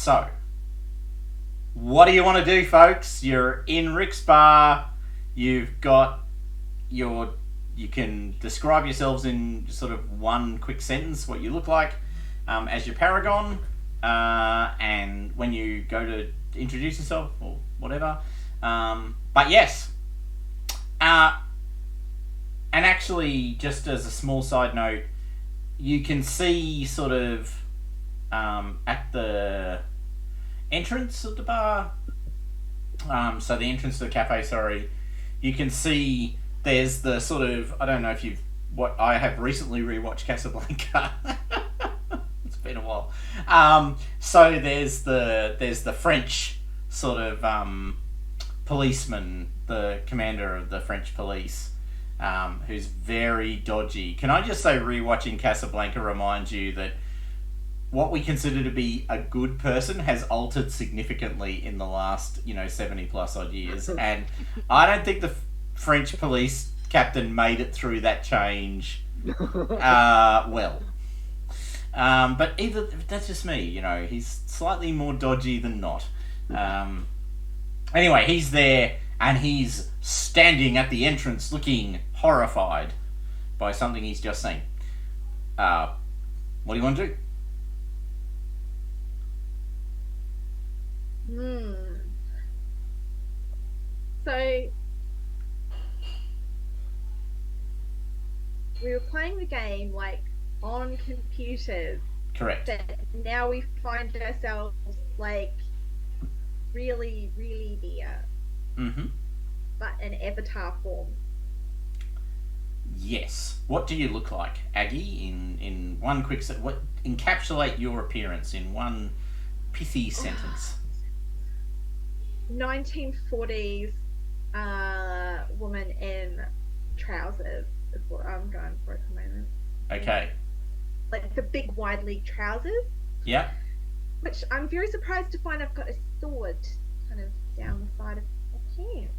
So, what do you want to do, folks? You're in Rick's bar. You've got your... You can describe yourselves in sort of one quick sentence what you look like as your paragon, and when you go to introduce yourself or whatever. But yes, and actually, just as a small side note, you can see sort of at the entrance of the bar, so the entrance to the cafe, sorry, you can see there's the sort of, I don't know if you've, what I have recently rewatched Casablanca. It's been a while. So there's the French sort of policeman, the commander of the French police, who's very dodgy. Can I just say, rewatching Casablanca reminds you that what we consider to be a good person has altered significantly in the last 70 plus odd years, and I don't think the French police captain made it through that change well. But either that's just me, he's slightly more dodgy than not. Anyway, he's there and he's standing at the entrance looking horrified by something he's just seen. What do you want to do? So we were playing the game like on computers. Correct. But now we find ourselves like really, really near. Mm-hmm. But in avatar form. Yes. What do you look like, Aggie? In one quick what encapsulate your appearance in one pithy sentence? 1940s woman in trousers is what I'm going for at the moment. Okay. Like the big wide leg trousers. Yeah. Which I'm very surprised to find I've got a sword kind of down the side of my pants.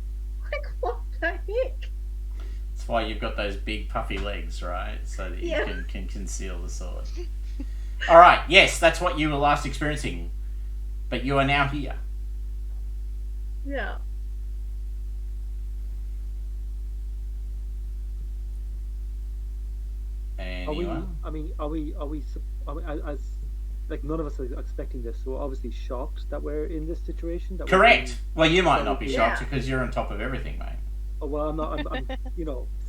Like, what the heck? That's why you've got those big puffy legs, right? So that you can conceal the sword. All right. Yes, that's what you were last experiencing, but you are now here. Yeah. Anyone? Are we as like none of us are expecting this, so we're obviously shocked that we're in this situation. That Correct. Well, you might not be shocked because you're on top of everything, mate. Oh, well, I'm not. I'm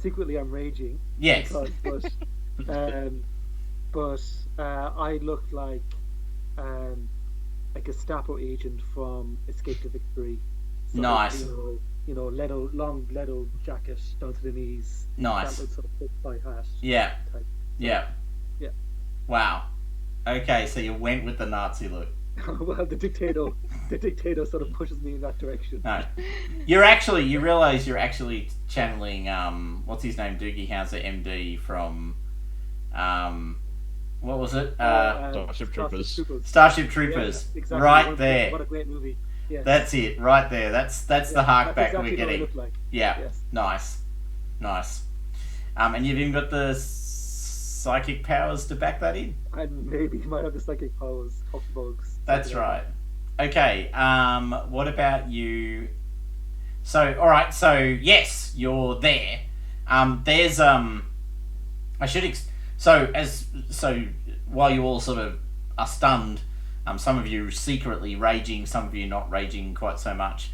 secretly I'm raging. Yes. But I look like a Gestapo agent from Escape to Victory. So, nice. Long leather jacket down to the knees. Nice. That sort of thick white hat. Yeah. Type. Yeah. Yeah. Wow. Okay, so you went with the Nazi look. Well, the dictator sort of pushes me in that direction. No, you realise you're actually channeling what's his name, Doogie Howser, MD from what was it? Starship Troopers. Starship Troopers. Yeah, exactly. Right there. What a great movie. Yes. That's it, right there. That's the hark back exactly we're getting. what I look like. Yeah. Yes. Nice. And you've even got the psychic powers to back that in. And maybe you might have the psychic powers, hot bugs. That's right. Okay. What about you? So, all right. So, yes, you're there. There's so while you all sort of are stunned, some of you secretly raging, some of you not raging quite so much.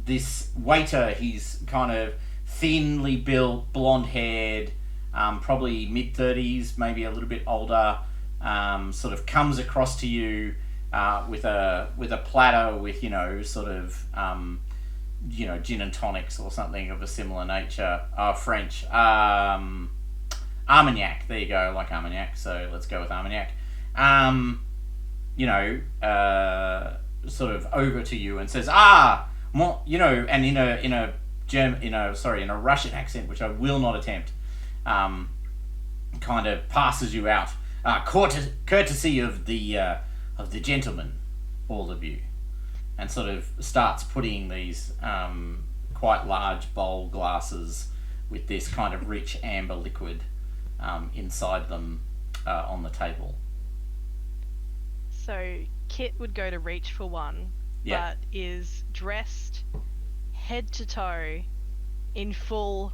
This waiter, he's kind of thinly built, blonde-haired, probably mid-30s, maybe a little bit older. Sort of comes across to you with a platter with gin and tonics or something of a similar nature. French Armagnac. There you go, like Armagnac. So let's go with Armagnac. Sort of over to you and says, and in a Russian accent, which I will not attempt. Kind of passes you out. Courtesy of the gentleman, all of you, and sort of starts putting these quite large bowl glasses with this kind of rich amber liquid inside them on the table. So Kit would go to reach for one, Yeah. but is dressed head to toe in full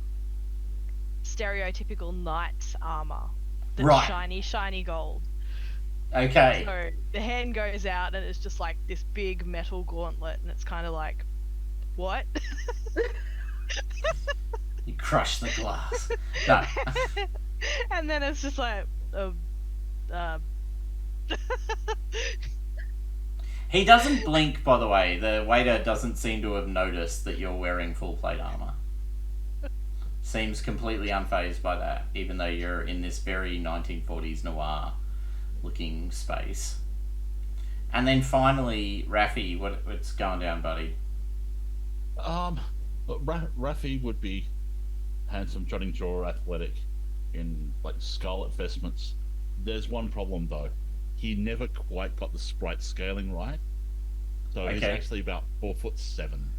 stereotypical knight's armor. That's Right. shiny, shiny gold. Okay. So the hand goes out and it's just like this big metal gauntlet, and it's kind of like, what? You crush the glass. No. And then it's just like, He doesn't blink, by the way. The waiter doesn't seem to have noticed that you're wearing full plate armor. Seems completely unfazed by that, even though you're in this very 1940s noir looking space. And then finally, Raffi, what's going down, buddy? Look, Raffi would be handsome, jutting jaw, athletic, in like scarlet vestments. There's one problem though. He never quite got the sprite scaling right. So he's Okay. actually about 4'7".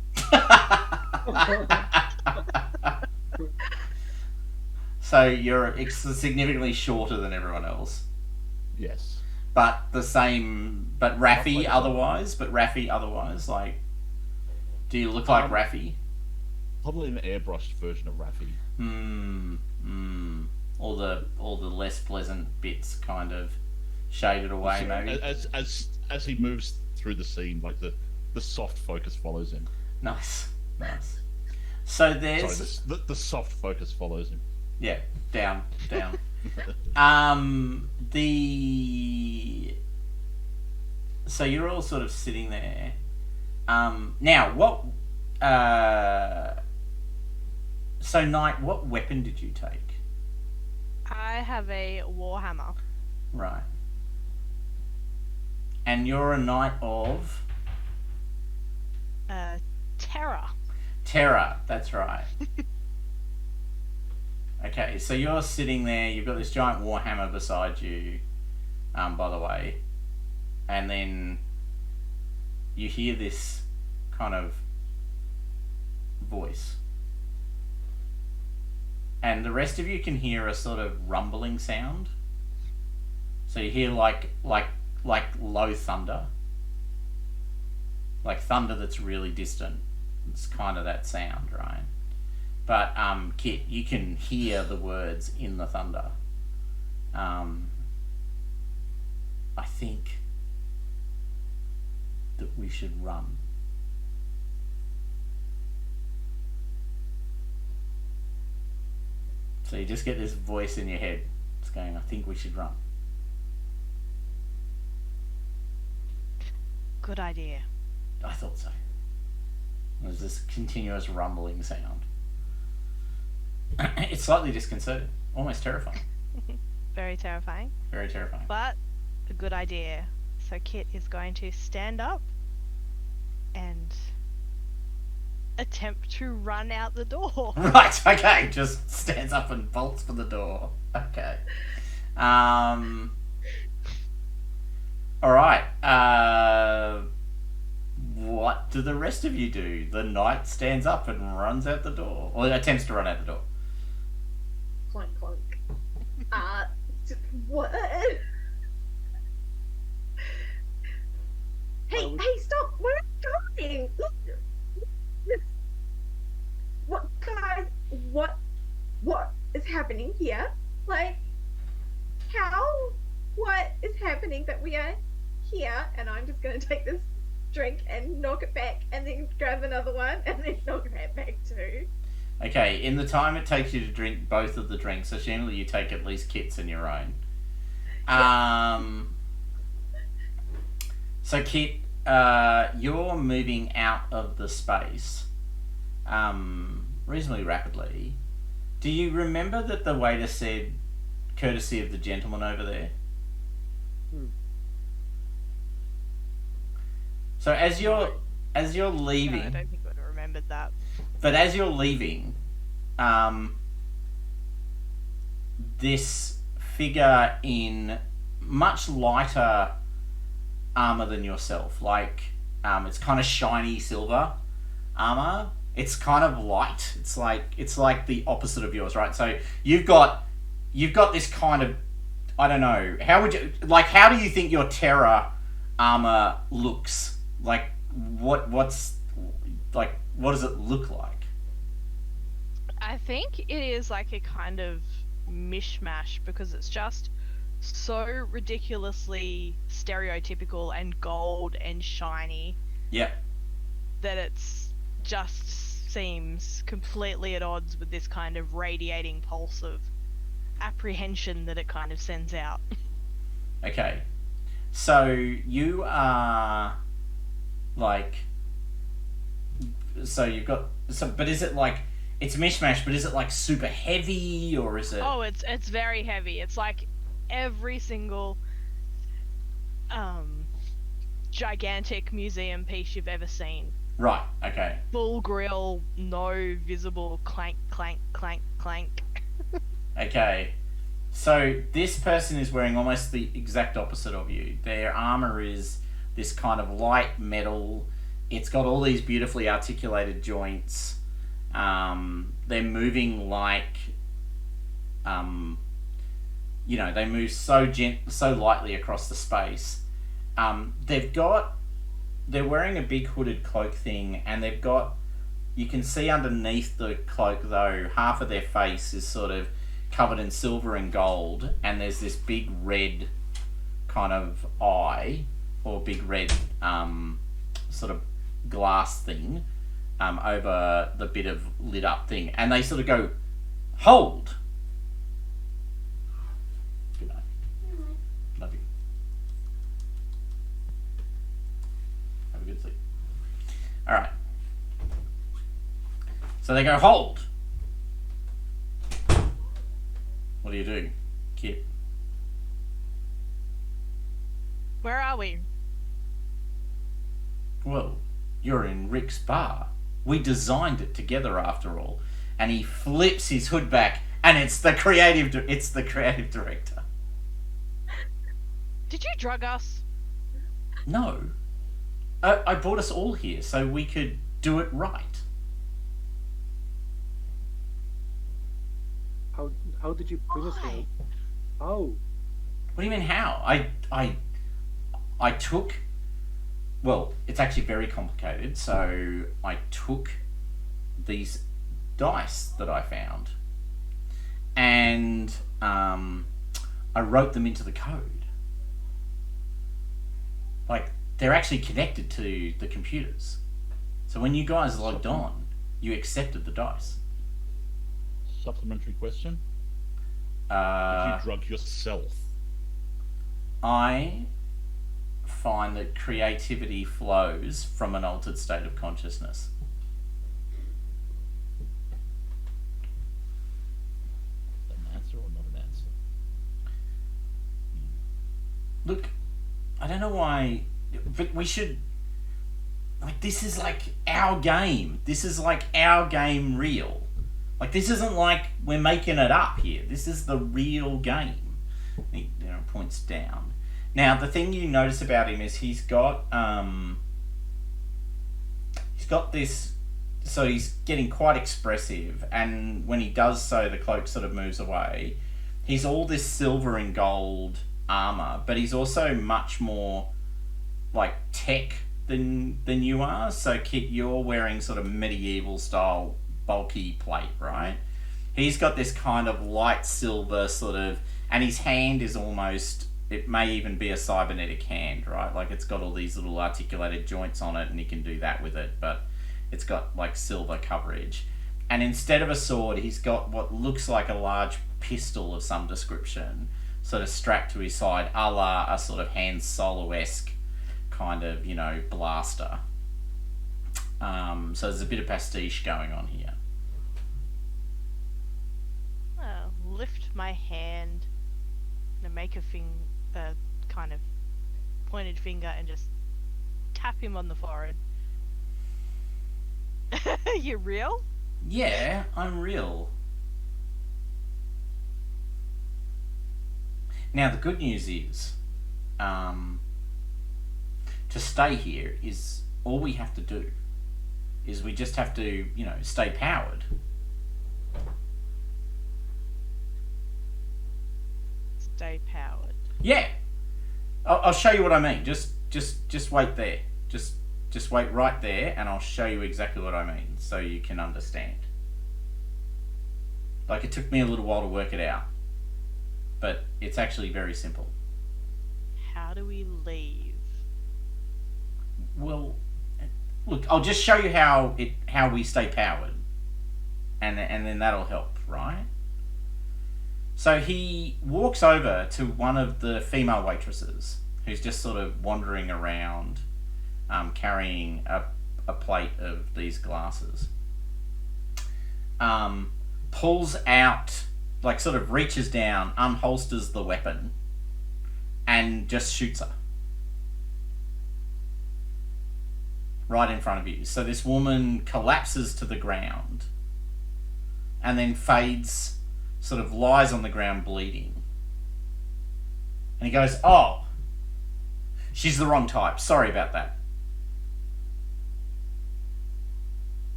So you're significantly shorter than everyone else. Yes. But the same, but Raffi Not otherwise, like, do you look like Raffi? Probably an airbrushed version of Raffi. All the less pleasant bits kind of shaded away, maybe. As he moves through the scene, like the soft focus follows him. Nice. So there's Sorry, the soft focus follows him. yeah, down. So you're all sort of sitting there. Now what? So Knight, what weapon did you take? I have a warhammer. Right. And you're a knight of Terror. Terror. That's right. Okay, so you're sitting there. You've got this giant warhammer beside you. By the way, and then you hear this kind of voice, and the rest of you can hear a sort of rumbling sound. So you hear like low thunder, like thunder that's really distant. It's kind of that sound, right? But Kit, you can hear the words in the thunder. I think that we should run. So you just get this voice in your head. It's going, I think we should run. Good idea. I thought so. There's this continuous rumbling sound. It's slightly disconcerting, almost terrifying. Very terrifying, Very terrifying. but a good idea. So Kit is going to stand up and attempt to run out the door. Right, okay, just stands up and bolts for the door. Okay. Alright, what do the rest of you do? The knight stands up and runs out the door. Or attempts to run out the door. Clunk, clunk. What? Hey, stop! Where are you going? Look, what, guys? What is happening here? Like, how? What is happening that we are here? And I'm just gonna take this drink and knock it back, and then grab another one, and then knock that back too. Okay, in the time it takes you to drink both of the drinks, assuming you take at least Kit's and your own. So Kit, you're moving out of the space reasonably rapidly. Do you remember that the waiter said, courtesy of the gentleman over there? So as you're leaving, No, I don't think I would have remembered that. but as you're leaving, this figure in much lighter armor than yourself, like it's kind of shiny silver armor. It's kind of light. It's like the opposite of yours, right? So you've got this kind of, I don't know. How do you think your terror armor looks like? What does it look like? I think it is like a kind of mishmash because it's just so ridiculously stereotypical and gold and shiny Yeah. that it's just seems completely at odds with this kind of radiating pulse of apprehension that it kind of sends out. Okay. So you are like. So you've got. So, but is it like. It's mishmash, but is it like super heavy or is it. Oh, it's very heavy. It's like every single gigantic museum piece you've ever seen. Right, okay. Full grill, no visible clank, clank, clank, clank. Okay. So this person is wearing almost the exact opposite of you. Their armor is this kind of light metal. It's got all these beautifully articulated joints. They're moving like, they move so lightly across the space. They're wearing a big hooded cloak thing, and you can see underneath the cloak though, half of their face is sort of covered in silver and gold, and there's this big red kind of eye, or big red sort of glass thing over the bit of lit up thing, and they sort of go, hold. Good night. Love you. Have a good sleep. All right. So they go, hold. What do you do, Kit? Where are we? Well, you're in Rick's bar. We designed it together, after all. And he flips his hood back, and it's the creative director. Did you drug us? No, I brought us all here so we could do it right. How did you bring us here? Oh, What do you mean how? I took. Well, it's actually very complicated. So I took these dice that I found, and I wrote them into the code. Like, they're actually connected to the computers. So when you guys logged on, you accepted the dice. Supplementary question. Did you drug yourself? I find that creativity flows from an altered state of consciousness. An answer or not an answer? Look, I don't know why, but we should. Like, this is like our game. This is like our game real. Like, this isn't like we're making it up here. This is the real game. He, points down. Now, the thing you notice about him is he's got this. So he's getting quite expressive, and when he does so, the cloak sort of moves away. He's all this silver and gold armor, but he's also much more like tech than you are. So Kit, you're wearing sort of medieval style bulky plate, right? He's got this kind of light silver sort of, and his hand is almost, it may even be a cybernetic hand, right? Like, it's got all these little articulated joints on it, and he can do that with it, but it's got like silver coverage. And instead of a sword, he's got what looks like a large pistol of some description, sort of strapped to his side, a la a sort of Han Solo-esque kind of, blaster. So there's a bit of pastiche going on here. I'll lift my hand and make a kind of pointed finger and just tap him on the forehead. You real? Yeah, I'm real. Now, the good news is, to stay here is all we have to do. Is we just have to, stay powered. Stay powered. Yeah. I'll show you what I mean. Just just wait there. Just wait right there, and I'll show you exactly what I mean, so you can understand. Like, it took me a little while to work it out, but it's actually very simple. How do we leave? Well, look, I'll just show you how we stay powered, and then that'll help, right? So he walks over to one of the female waitresses who's just sort of wandering around, carrying a plate of these glasses. Pulls out, like, sort of reaches down, unholsters the weapon, and just shoots her. Right in front of you. So this woman collapses to the ground, and then fades, sort of lies on the ground bleeding. And he goes, "Oh, she's the wrong type. Sorry about that."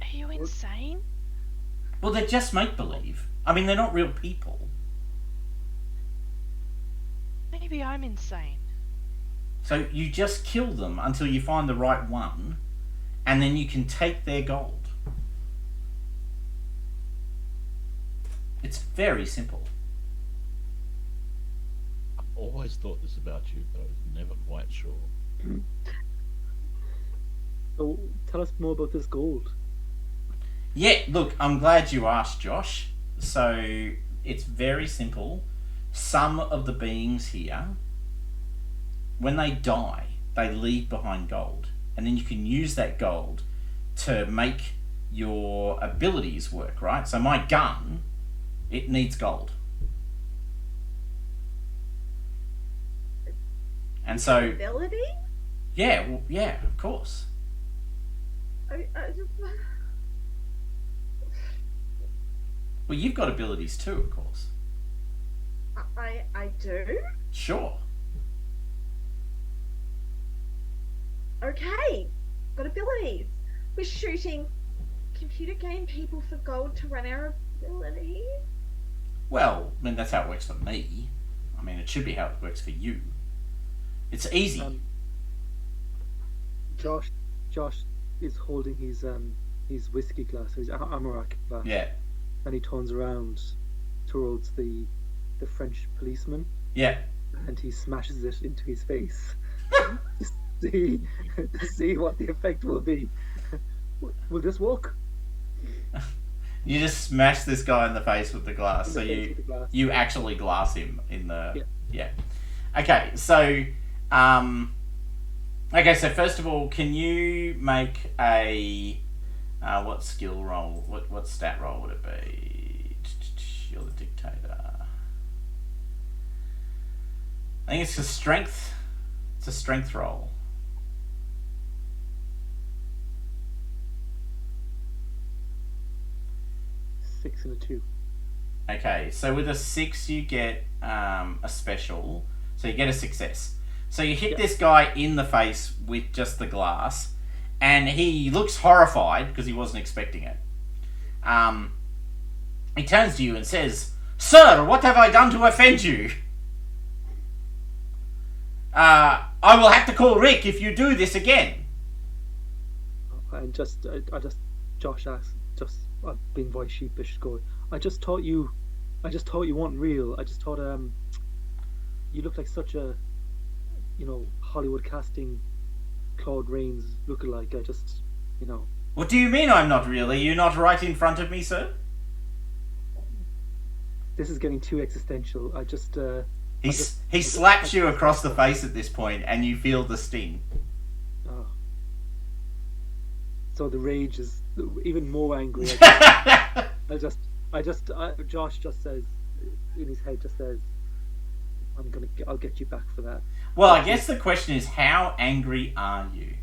Are you insane? Well, they're just make-believe. I mean, they're not real people. Maybe I'm insane. So you just kill them until you find the right one, and then you can take their gold. It's very simple. I've always thought this about you, but I was never quite sure. So tell us more about this gold. Yeah, look, I'm glad you asked, Josh. So it's very simple. Some of the beings here, when they die, they leave behind gold. And then you can use that gold to make your abilities work, right? So my gun, it needs gold. And so, Ability? yeah, well, yeah, of course. I just... Well, you've got abilities too, of course. I do? Sure. Okay, got abilities. We're shooting computer game people for gold to run our abilities. Well, I mean, that's how it works for me. I mean, it should be how it works for you. It's easy. Josh is holding his whiskey glass, his Amarak glass. Yeah. And he turns around towards the French policeman, Yeah. and he smashes it into his face to see what the effect will be. Will this work? You just smash this guy in the face with the glass, so In the face with the glass. you actually glass him in the Yeah. Okay, so so first of all, can you make a what skill roll? What stat roll would it be? You're the dictator. I think it's a strength. It's a strength roll. Six and a 2. Okay, so with a 6 you get a special, so you get a success. So you hit this guy in the face with just the glass, and he looks horrified because he wasn't expecting it. He turns to you and says, "Sir, what have I done to offend you? I will have to call Rick if you do this again." And Josh asked, being very sheepish, going, I just thought you weren't real. I just thought you looked like such a, Hollywood casting Claude Rains lookalike. I just, What do you mean I'm not real? Are you not right in front of me, sir? This is getting too existential. He slaps you across the face at this point, and you feel the sting. Oh. So the rage is even more angry. Josh just says in his head, I'll get you back for that. Well, I guess the question is, how angry are you?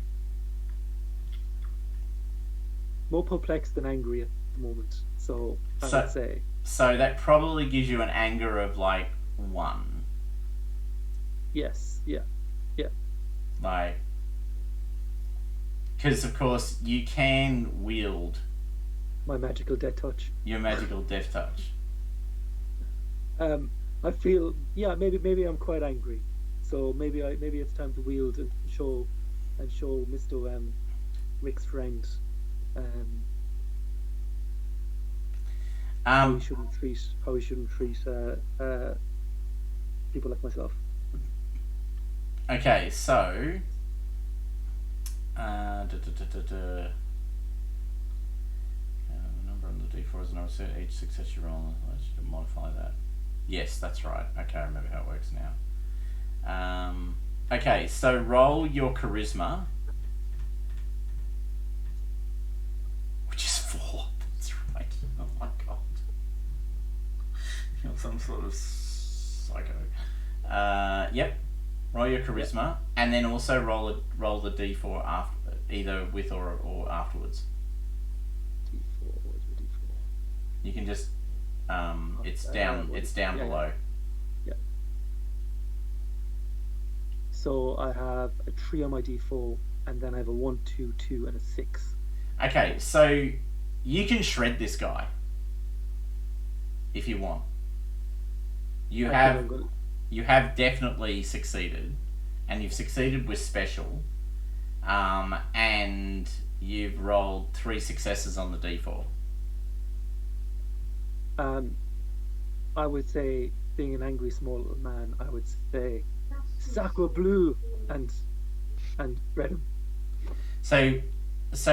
More perplexed than angry at the moment. So I would say. So that probably gives you an anger of like 1. Yes. Yeah. Like, because of course you can wield My magical death touch. your magical death touch. I feel maybe I'm quite angry. So maybe it's time to wield and show Mr. Rick's friend how he shouldn't treat people like myself. Okay, so the number on the D4 is an number set. Each success you roll, I should modify that. Yes, that's right. Okay, I remember how it works now. Okay, so roll your charisma, which is 4. That's right. Oh my god. You're some sort of psycho. Yep. Roll your charisma, and then also roll the D4 after, either with or afterwards. D4. Where's the D4? You can just it's down below. Yeah. So I have a 3 on my D4, and then I have a 1, 2, 2, and a 6. Okay, so you can shred this guy if you want. You have definitely succeeded, and you've succeeded with special, and you've rolled 3 successes on the D4. I would say, being an angry small little man, I would say, "Sacre bleu," and shred him. So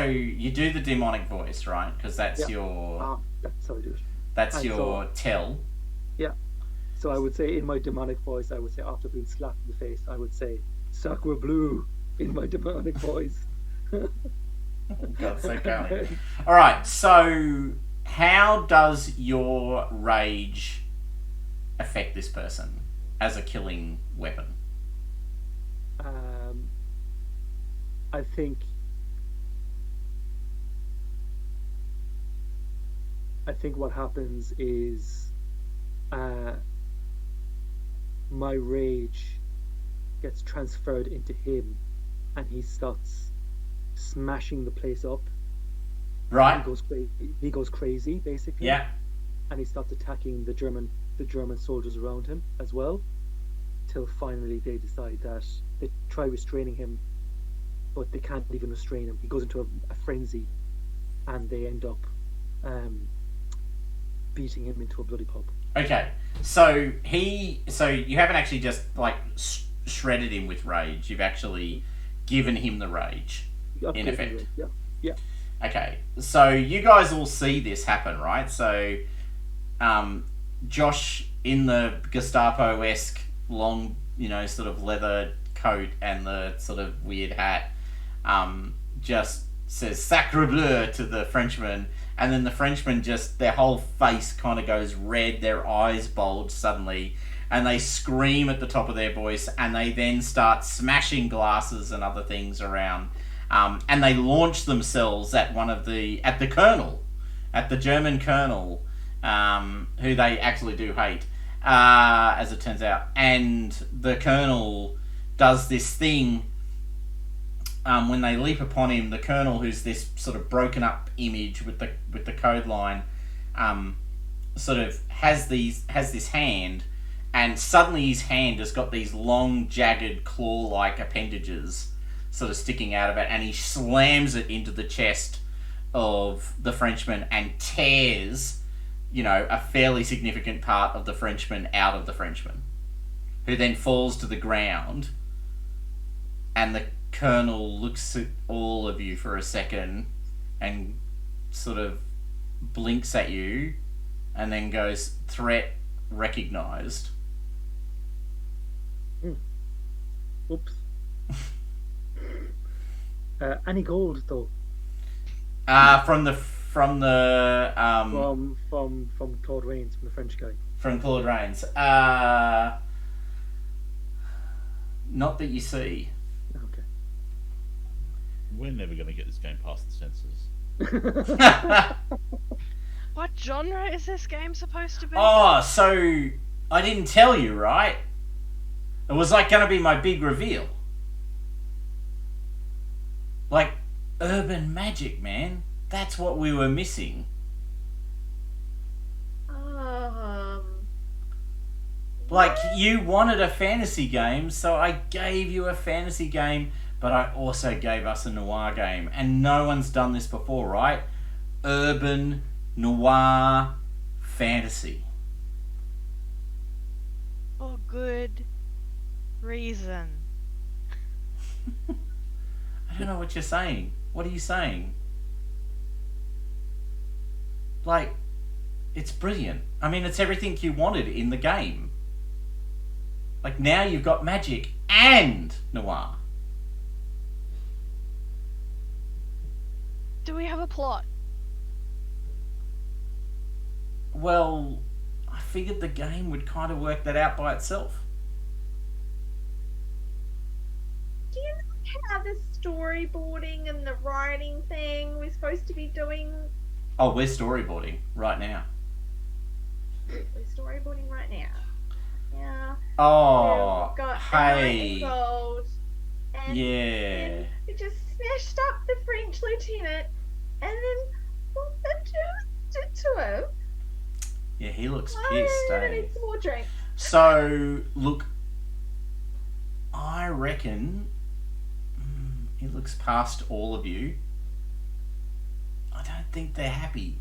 you do the demonic voice, right? Because that's your that's how I do it. that's And your so- tell. Yeah. So I would say, in my demonic voice, I would say, after being slapped in the face, I would say, "Sacre bleu," in my demonic voice. God, so cunning. All right. So how does your rage affect this person as a killing weapon? I think what happens is my rage gets transferred into him, and he starts smashing the place up. Right. He goes crazy, basically. Yeah. And he starts attacking the German soldiers around him as well, till finally they decide that they try restraining him, but they can't even restrain him. He goes into a frenzy, and they end up beating him into a bloody pulp. Okay. So you haven't actually just like shredded him with rage. You've actually given him the rage, in effect. Yeah. Okay, so you guys all see this happen, right? So, Josh in the Gestapo-esque long, sort of leather coat and the sort of weird hat, just says "Sacre bleu" to the Frenchman, and then the Frenchman their whole face kind of goes red, their eyes bulge suddenly, and they scream at the top of their voice, and they then start smashing glasses and other things around. And they launch themselves at the colonel, at the German colonel, who they actually do hate, as it turns out. And the colonel does this thing, when they leap upon him, the colonel, who's this sort of broken up image with the code line, sort of has this hand, and suddenly his hand has got these long, jagged, claw-like appendages sort of sticking out of it, and he slams it into the chest of the Frenchman and tears, a fairly significant part of the Frenchman out of the Frenchman, who then falls to the ground, and the colonel looks at all of you for a second and sort of blinks at you and then goes, "Threat recognized." Oops. Any gold though? From Claude Rains, from the French guy. From Claude Rains. Not that you see. Okay. We're never going to get this game past the censors. What genre is this game supposed to be? Oh, so I didn't tell you, right? It was like going to be my big reveal. Like, urban magic, man. That's what we were missing. Like, you wanted a fantasy game, so I gave you a fantasy game, but I also gave us a noir game. And no one's done this before, right? Urban, noir, fantasy. For good reason. I don't know what you're saying. What are you saying? Like, it's brilliant. I mean, it's everything you wanted in the game. Like, now you've got magic and noir. Do we have a plot? Well, I figured the game would kind of work that out by itself. Do you know how the storyboarding and the writing thing we're supposed to be doing? Oh, we're storyboarding right now. We're storyboarding right now. Yeah. Oh, We've got hey. gold. And Yeah. then we just smashed up the French lieutenant. And then what the Jews did to him. Yeah, he looks pissed, I eh? need some more drink. So, look, I reckon he looks past all of you. I don't think they're happy.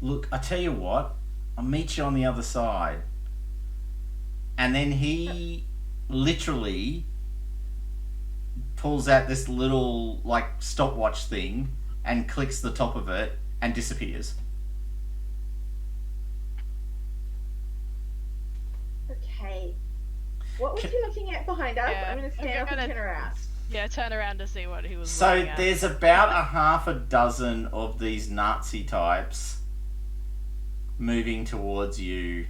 Look, I tell you what, I'll meet you on the other side. And then he literally pulls out this little, like, stopwatch thing and clicks the top of it and disappears. Okay. What was he looking at behind us? Yeah, I'm going to stand I'm up and gonna- turn around. Yeah, turn around to see what he was So looking at. there's about a half a dozen of these Nazi types moving towards you,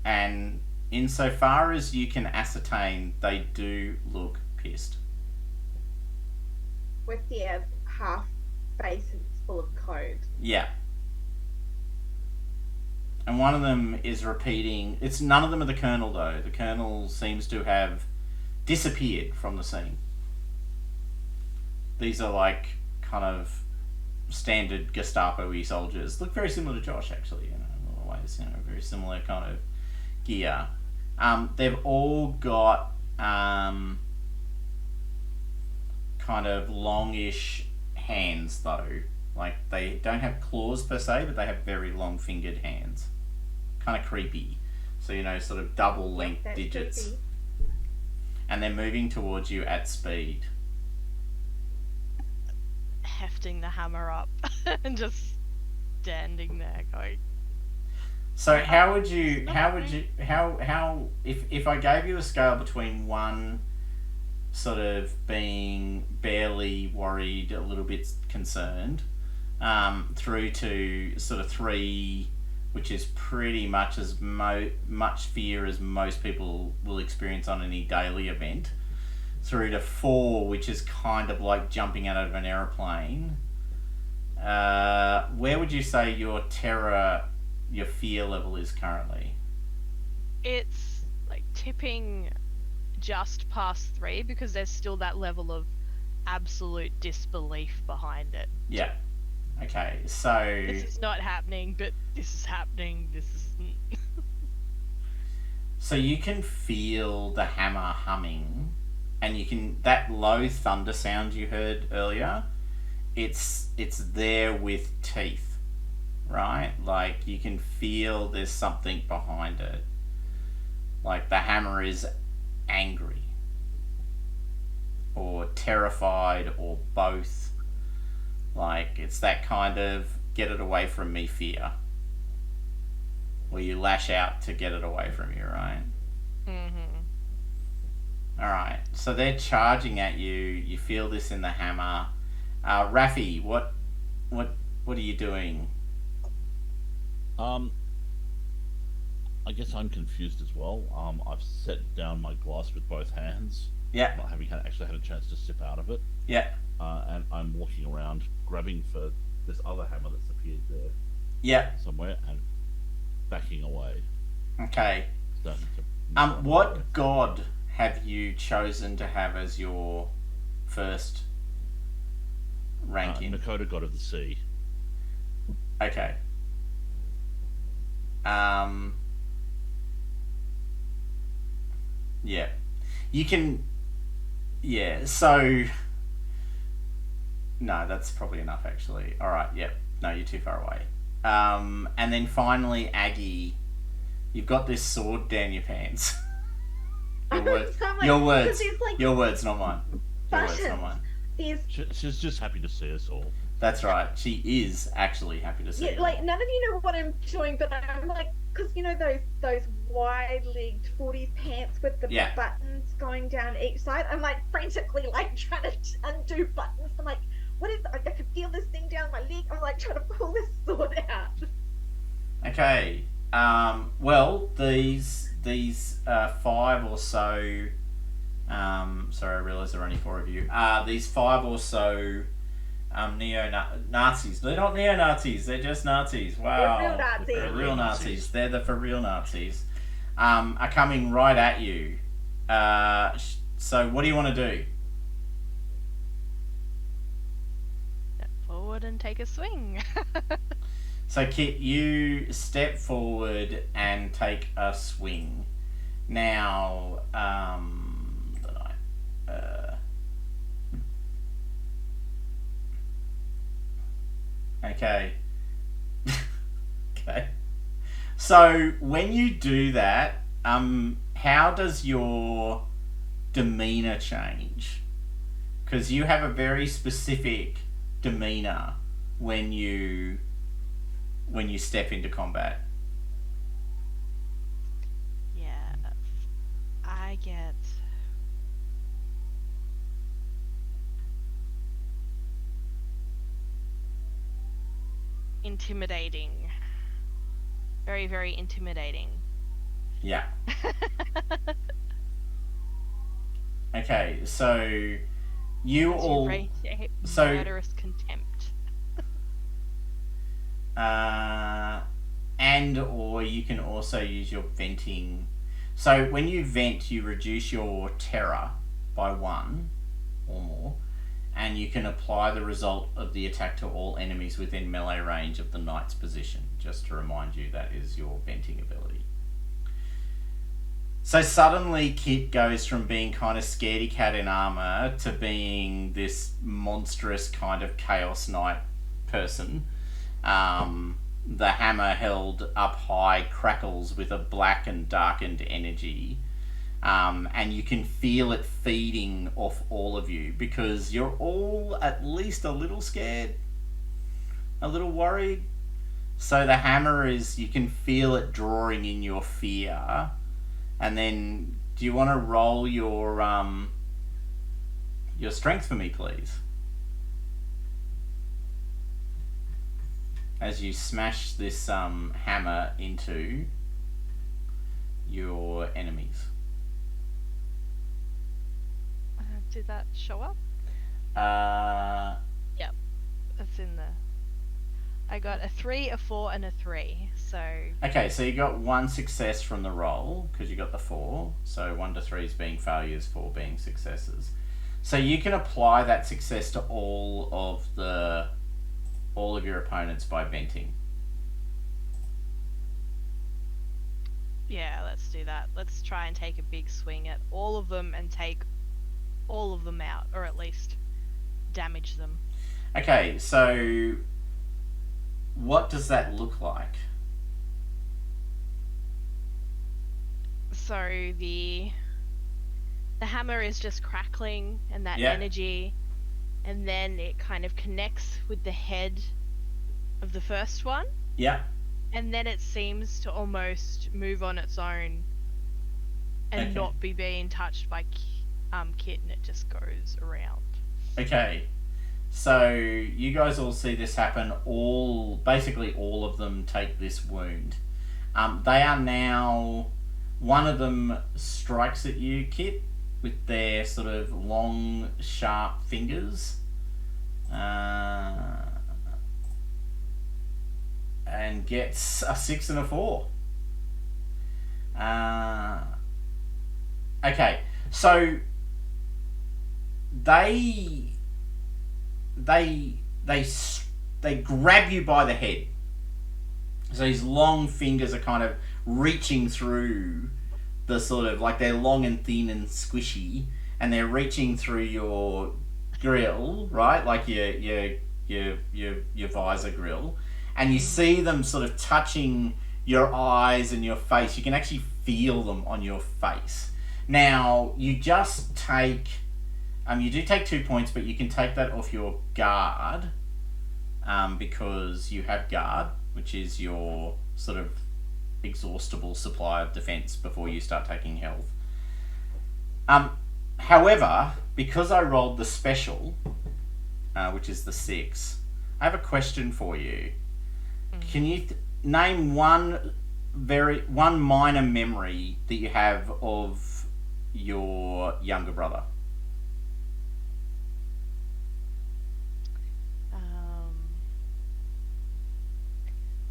and insofar as you can ascertain, they do look pissed. With their half faces full of code. Yeah. And one of them is repeating. It's none of them are the Colonel though. The Colonel seems to have disappeared from the scene. These are like kind of standard Gestapo-y soldiers. Look very similar to Josh, actually, in a lot of ways. You know, very similar kind of gear. They've all got kind of longish hands, though. Like, they don't have claws per se, but they have very long-fingered hands. Kind of creepy. So, you know, sort of double-length That's digits. creepy. And they're moving towards you at speed. Hefting the hammer up and just standing there going, So how would you if I gave you a scale between 1 sort of being barely worried, a little bit concerned, through to sort of 3, which is pretty much as much fear as most people will experience on any daily event, through to 4, which is kind of like jumping out of an aeroplane, where would you say your fear level is currently? it's like tipping just past 3 because there's still that level of absolute disbelief behind it. Yeah. Okay, so This is not happening, but this is happening. This isn't. so you can feel the hammer humming, and you can that low thunder sound you heard earlier. It's there with teeth, right? Like you can feel there's something behind it. Like the hammer is angry, or terrified, or both. Like, it's that kind of get it away from me fear. Where you lash out to get it away from you, right? Mm-hmm. Alright, so they're charging at you. You feel this in the hammer. Rafi, what are you doing? I guess I'm confused as well. I've set down my glass with both hands, Yeah, not having actually had a chance to sip out of it. yeah, And I'm walking around, grabbing for this other hammer that's appeared there yeah. somewhere, and backing away. Okay. Starting to What god have you chosen to have as your first ranking? Nakota, god of the sea. Okay. Yeah. You can. Yeah, so. No, that's probably enough, actually. Alright, yep. No, you're too far away. And then finally, Aggie, you've got this sword down your pants. Your words. So I'm like, Your 'cause words. these, like, Your words, not mine. Your words, not buttons, mine. these She's just happy to see us all. That's right. She is actually happy to see yeah, you. like none of you know what I'm doing, but I'm like, because you know those wide-legged 40s pants with the Yeah. buttons going down each side. I'm like frantically like trying to undo buttons. I'm like, what is? I can feel this thing down my leg. I'm like trying to pull this sword out. Okay. Well, these 5 or so. Sorry, I realise there are only 4 of you. These 5 or so neo-Nazis. They're not neo-Nazis. They're just Nazis. Wow. They're real Nazis. They're real Nazis. They're the for real Nazis. Are coming right at you. So what do you want to do? Step forward and take a swing. So Kit, you step forward and take a swing. Now, okay. Okay. So when you do that, how does your demeanor change? Because you have a very specific demeanor when you step into combat. Yeah, I get intimidating. Very, very intimidating. Yeah. Okay, so you As all rate a so- murderous contempt. and or you can also use your venting. So when you vent, you reduce your terror by 1 or more, and you can apply the result of the attack to all enemies within melee range of the knight's position. Just to remind you, that is your venting ability. So suddenly Kit goes from being kind of scaredy cat in armor to being this monstrous kind of chaos knight person. The hammer held up high crackles with a black and darkened energy. And you can feel it feeding off all of you because you're all at least a little scared, a little worried. So the hammer is, you can feel it drawing in your fear. And then, do you want to roll your strength for me, please? As you smash this hammer into your enemies. Did that show up? Yep, it's in the. I got a 3, a 4, and a 3. So Okay, so you got 1 success from the roll because you got the 4. So 1 to 3 is being failures, 4 being successes. So you can apply that success to all of your opponents by venting. yeah, let's do that. Let's try and take a big swing at all of them and take all of them out, or at least damage them. Okay, so what does that look like? So the hammer is just crackling and that Yeah. energy, and then it kind of connects with the head of the first one, Yeah. and then it seems to almost move on its own and Okay. not be being touched by Kit, and it just goes around. Okay. So you guys all see this happen. Basically all of them take this wound. They are now. One of them strikes at you, Kit, with their sort of long, sharp fingers. And gets a 6 and a 4. Okay, so they grab you by the head. So his long fingers are kind of reaching through the sort of like they're long and thin and squishy, and they're reaching through your grill, right? Like your visor grill, and you see them sort of touching your eyes and your face. You can actually feel them on your face. Now you just take, you do take 2 points, but you can take that off your guard, because you have guard, which is your sort of exhaustible supply of defense before you start taking health. However, because I rolled the special, which is the 6, I have a question for you. Can you name one minor memory that you have of your younger brother?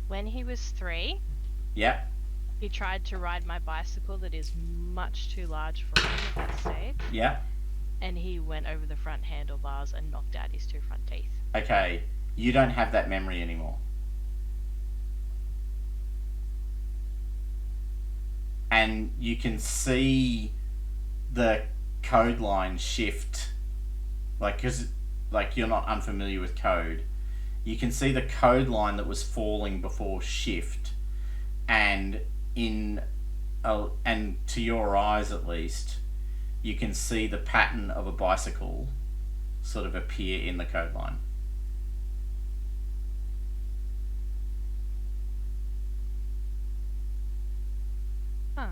When he was 3, Yeah. he tried to ride my bicycle that is much too large for him at that stage, Yeah. and he went over the front handlebars and knocked out his 2 front teeth. Okay. You don't have that memory anymore. And you can see the code line shift, because you're not unfamiliar with code. You can see the code line that was falling before shift, and and to your eyes at least, you can see the pattern of a bicycle sort of appear in the code line. Huh.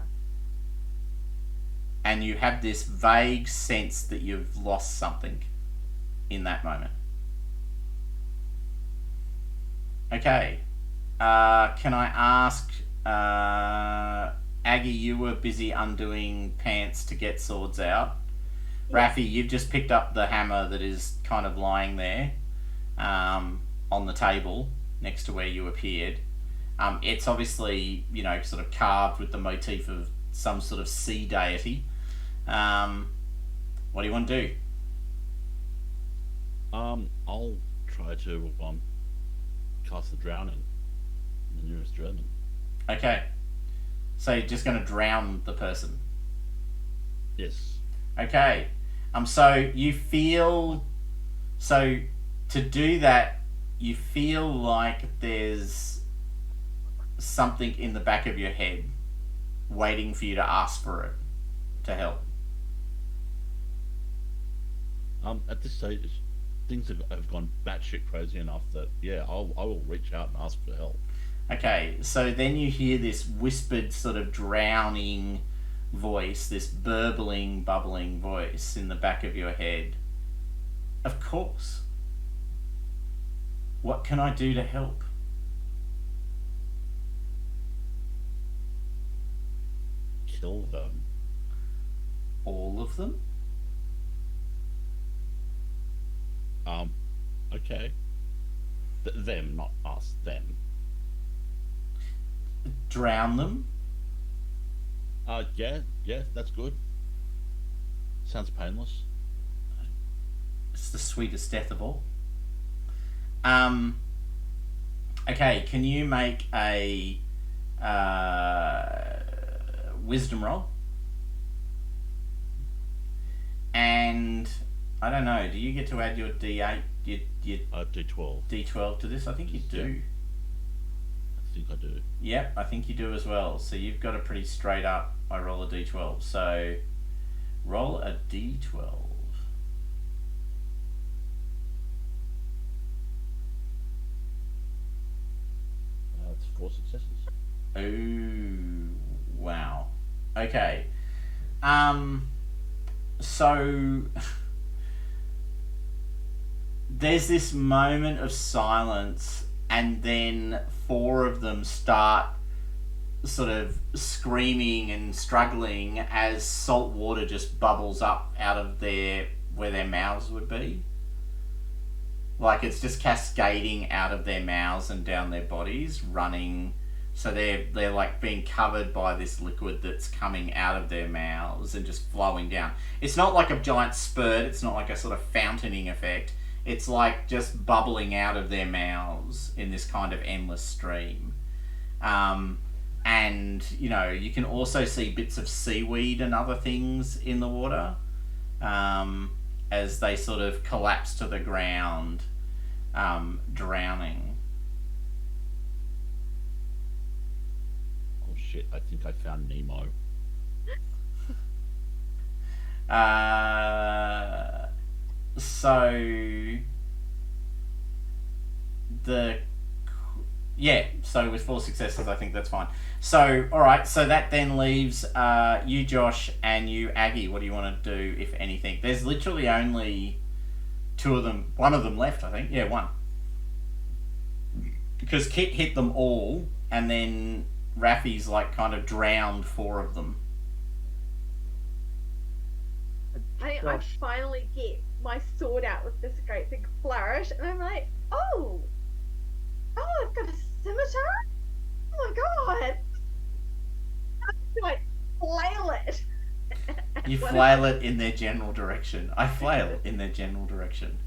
And you have this vague sense that you've lost something in that moment. Okay. Can I ask, Aggie, you were busy undoing pants to get swords out. Raffi, you've just picked up the hammer that is kind of lying there, on the table next to where you appeared. It's obviously, sort of carved with the motif of some sort of sea deity. What do you want to do? I'll try to cast the drowning in the nearest German. Okay. So you're just going to drown the person? Yes. Okay. So you feel... So to do that, you feel like there's something in the back of your head waiting for you to ask for it to help. At this stage, things have gone batshit crazy enough that, I will reach out and ask for help. Okay, so then you hear this whispered sort of drowning voice, this burbling, bubbling voice in the back of your head. Of course. What can I do to help? Kill them. All of them? Okay. Them, not us, them. Drown them? Yeah, that's good. Sounds painless. It's the sweetest death of all. Okay, can you make a wisdom roll? And I don't know, do you get to add your D8, your D12. D12 to this? I think you do. I think I do. Yep, I think you do as well. So you've got a pretty straight up, I roll a D12. So roll a D12. It's 4 successes. Oh, wow. Okay. So there's this moment of silence, and then 4 of them start sort of screaming and struggling as salt water just bubbles up out of where their mouths would be. Like it's just cascading out of their mouths and down their bodies, running. So they're like being covered by this liquid that's coming out of their mouths and just flowing down. It's not like a giant spurt. It's not like a sort of fountaining effect. It's like just bubbling out of their mouths in this kind of endless stream. And and you can also see bits of seaweed and other things in the water, as they sort of collapse to the ground, drowning. Oh shit! I think I found Nemo. So so with 4 successes, I think that's fine. So, all right, so that then leaves you, Josh, and you, Aggie. What do you want to do, if anything? There's literally only 2 of them, one of them left, I think. Yeah, one. Because Kit hit them all, and then Raffy's like kind of drowned 4 of them. I finally get my sword out with this great big flourish, and I'm like, oh, I've got a scimitar? Oh my god! So I flail it. You flail it in their general direction. I flail in their general direction.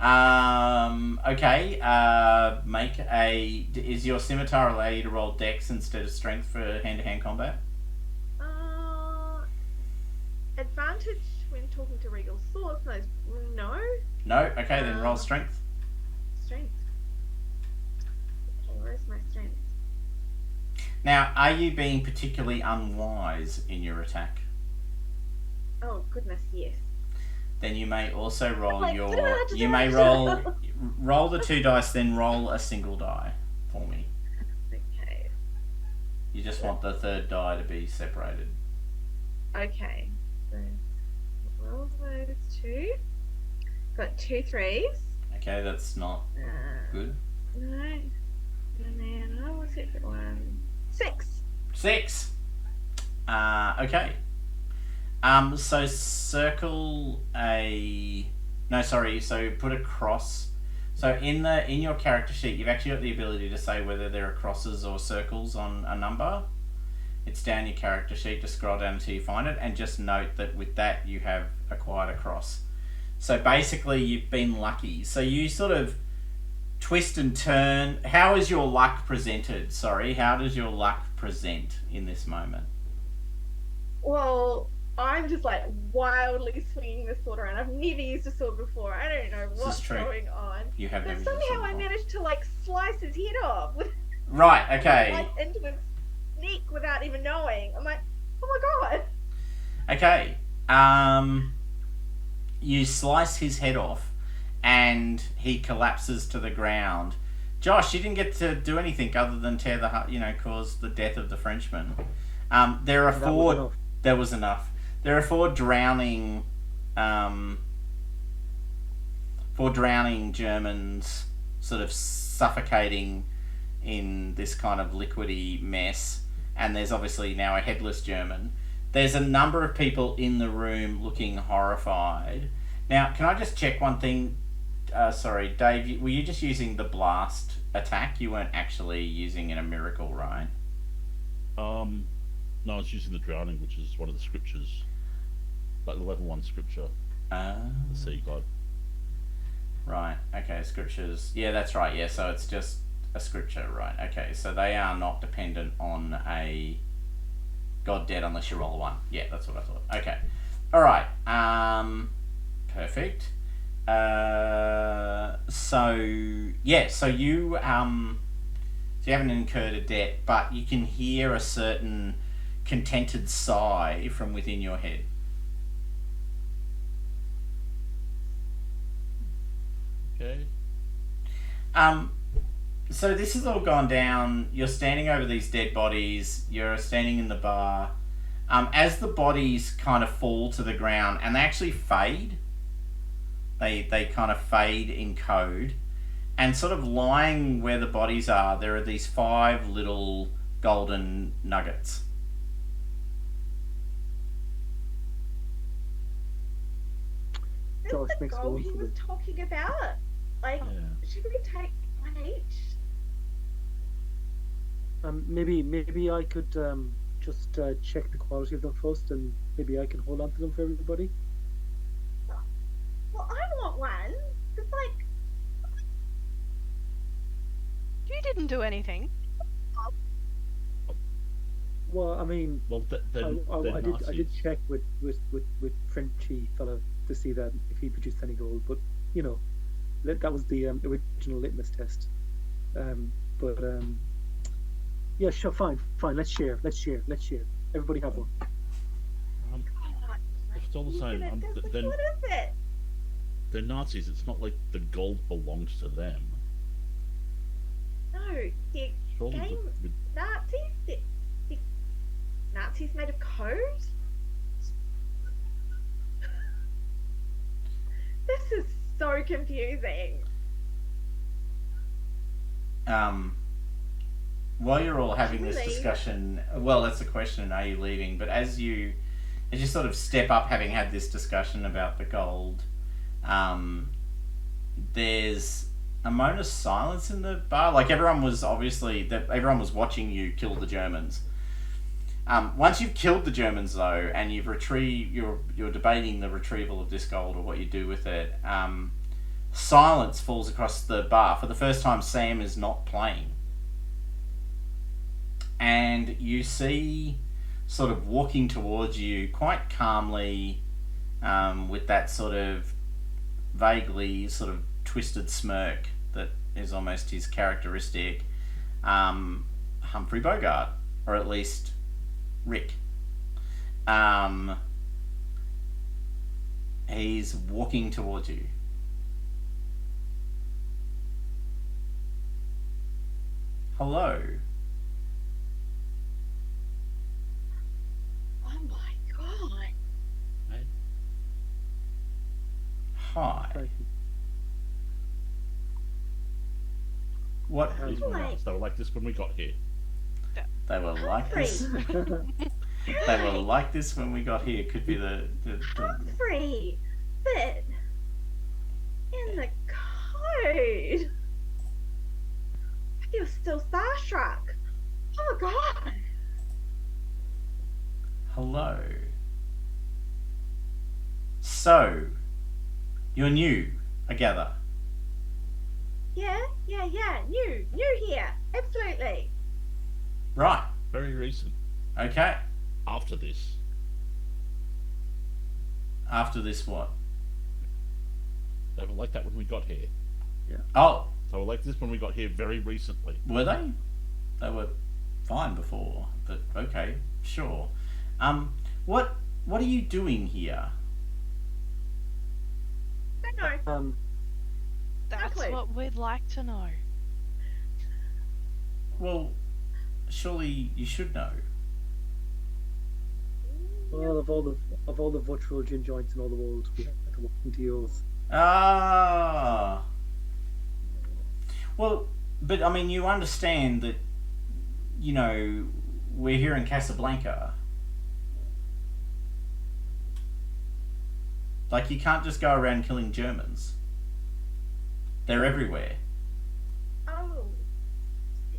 Okay. Is your scimitar allow you to roll dex instead of strength for hand-to-hand combat? Advantage when talking to Regal Swordsmiths, no. No? Okay, then roll strength. Strength. Okay, where's my strength? Now, are you being particularly unwise in your attack? Oh, goodness, yes. Then you may also roll Like, you may roll the 2 dice, then roll a single die for me. Okay. You just want the 3rd die to be separated. Okay. So, roll those 2. Got 2 3s. Okay, that's not good. No. And then, what's it for 1? 6. 6. Okay. So circle a... No, sorry. So put a cross. So in your character sheet, you've actually got the ability to say whether there are crosses or circles on a number. It's down your character sheet. Just scroll down until you find it, and just note that with that you have acquired a cross. So basically, you've been lucky. So you sort of twist and turn. How is your luck presented? Sorry, how does your luck present in this moment? Well, I'm just like wildly swinging the sword around. I've never used a sword before. I don't know what's going on. You have never But used a sword somehow I before. managed to like slice his head off with Right. Okay. like into his neck without even knowing. I'm like, oh my god. Okay. You slice his head off, and he collapses to the ground. Josh, you didn't get to do anything other than tear cause the death of the Frenchman. There are 4. That was enough. There are 4 drowning Germans, sort of suffocating in this kind of liquidy mess, and there's obviously now a headless German. There's a number of people in the room looking horrified. Now, can I just check one thing? Sorry, Dave, were you just using the blast attack? You weren't actually using a miracle, right? No, I was using the drowning, which is one of the scriptures, like the level 1 scripture, the sea god. Right. Okay. Scriptures. Yeah, that's right. Yeah. So it's just a scripture, right? Okay. So they are not dependent on a god dead unless you roll a 1. Yeah, that's what I thought. Okay. All right. Perfect. So you haven't incurred a debt, but you can hear a certain contented sigh from within your head. Okay. So this has all gone down. You're standing over these dead bodies. You're standing in the bar. As the bodies kind of fall to the ground, and they actually fade. They kind of fade in code, and sort of lying where the bodies are, there are these 5 little golden nuggets. This Josh is the makes goal one he for was them. talking about. Like, Yeah. should we take 1 each? Maybe I could just check the quality of them first, and maybe I can hold on to them for everybody. Well, I want 1. It's like, You didn't do anything. Well, I mean, Well, they're I did Nazis. check with Frenchy fella to see that if he produced any gold, but you know that was the original litmus test. But yeah, sure, fine. Let's share. Everybody have one. Um, God, if it's all the same, then what is it? they're Nazis. It's not like the gold belongs to them. No, the Surely game Nazis. The Nazis made a code. This is so confusing. While you're all having this Leave. discussion, well, that's the question: are you leaving? But as you sort of step up, having had this discussion about the gold, there's a moment of silence in the bar. Like everyone was watching you kill the Germans. Once you've killed the Germans, though, and you're debating the retrieval of this gold or what you do with it. Silence falls across the bar. For the first time, Sam is not playing. And you see, sort of walking towards you quite calmly, with that sort of vaguely sort of twisted smirk that is almost his characteristic, Humphrey Bogart, or at least Rick. He's walking towards you. Hello. Oh my god. Right? Hi. Thank you. What? These were nice. They were like this when we got here. They were like this. They were like this when we got here. Could be the Humphrey, but in the code, you're still starstruck. Oh god. Hello. So, you're new, I gather. Yeah. New here. Absolutely. Right. Very recent. Okay. After this, After this, what? they were like that when we got here. Oh, They were like this when we got here very recently. were they? They were fine before, but okay, sure. What are you doing here? Don't know. That's clue. what we'd like to know. Well, surely you should know. Well, of all the virtual gin joints in all the world, we have to walk into yours. Ah. Well, but I mean, you understand that, you know, we're here in Casablanca. Like, you can't just go around killing Germans. They're everywhere. Oh.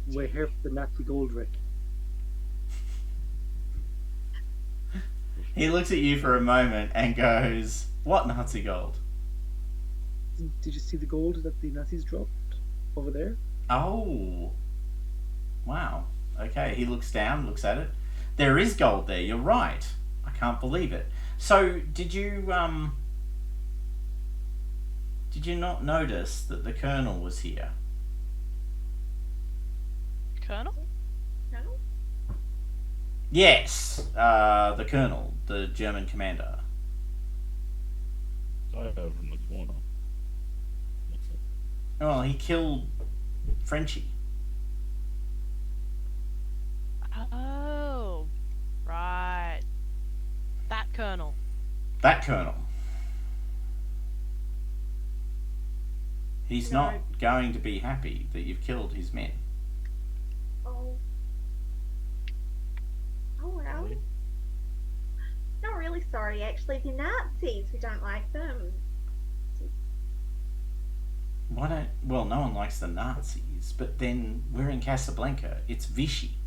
We're here for the Nazi gold, Rick. He looks at you for a moment and goes, "What Nazi gold?" Did you see the gold that the Nazis dropped over there? Oh. Wow. Okay, he looks down, looks at it. There is gold there, you're right. I can't believe it. So, did you not notice that the Colonel was here? Colonel? No. Yes, the Colonel, the German commander. So over in the corner. Well, he killed Frenchie. Oh, right. That Colonel. That Colonel. He's No. not going to be happy that you've killed his men. Oh. Oh well. Really? Not really sorry, actually. The Nazis, we don't like them. Well, no one likes the Nazis, but then we're in Casablanca. It's Vichy.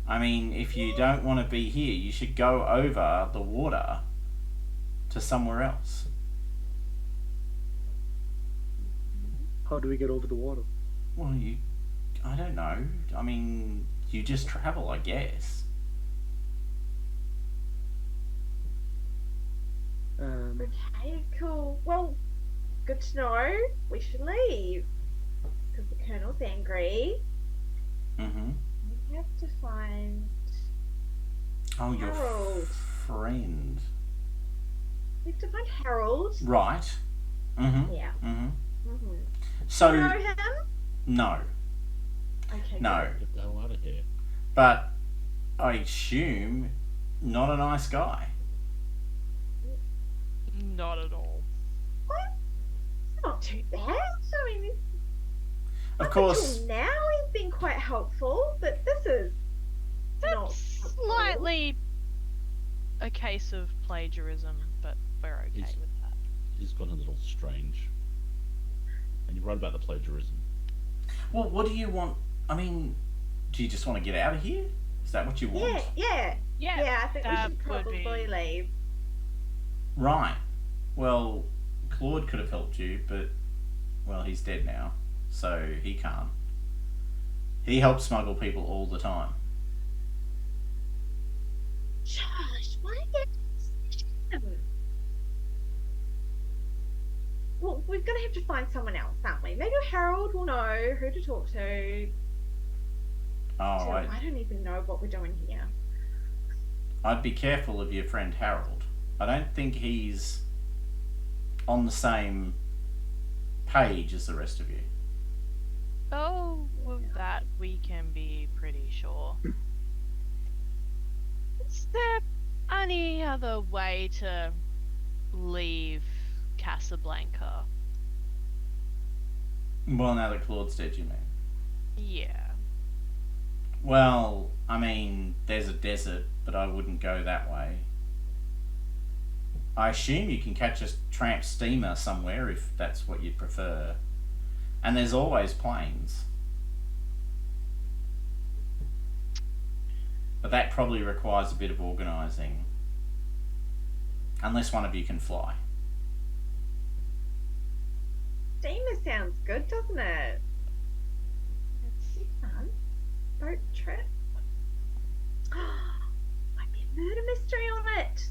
I mean, if you don't want to be here, you should go over the water to somewhere else. How do we get over the water? Well, I don't know. I mean, you just travel, I guess. Okay, cool. Well, good to know. We should leave because the Colonel's angry. Mm-hmm. We have to find Oh, your Harold. friend. We have to find Harold. Right. Mm-hmm. Yeah. Mm-hmm. Mm-hmm. So, You know him? no. Okay. No. Get the hell out of here. But I assume not a nice guy. Not at all. What? It's not too bad. I mean, Of up course, until now he's been quite helpful, but this is not That's helpful. slightly a case of plagiarism, but we're okay He's- with that. He's gone a little strange. And you're right about the plagiarism. well, what do you want? I mean, do you just want to get out of here? Is that what you want? Yeah. I think we that should would probably be- leave. Right. Well, Claude could have helped you, but, well, he's dead now, so he can't. He helps smuggle people all the time. Josh, why get him? Well, we're gonna have to find someone else, aren't we? Maybe Harold will know who to talk to. Oh, So, I don't even know what we're doing here. I'd be careful of your friend Harold. I don't think he's on the same page as the rest of you. Oh, well, that we can be pretty sure. Is there any other way to leave Casablanca? Well, now that Claude's dead, you mean? Yeah. Well, I mean, there's a desert, but I wouldn't go that way. I assume you can catch a tramp steamer somewhere if that's what you'd prefer. And there's always planes. But that probably requires a bit of organising. Unless one of you can fly. Steamer sounds good, doesn't it? It's fun. Boat trip. Might be a murder mystery on it.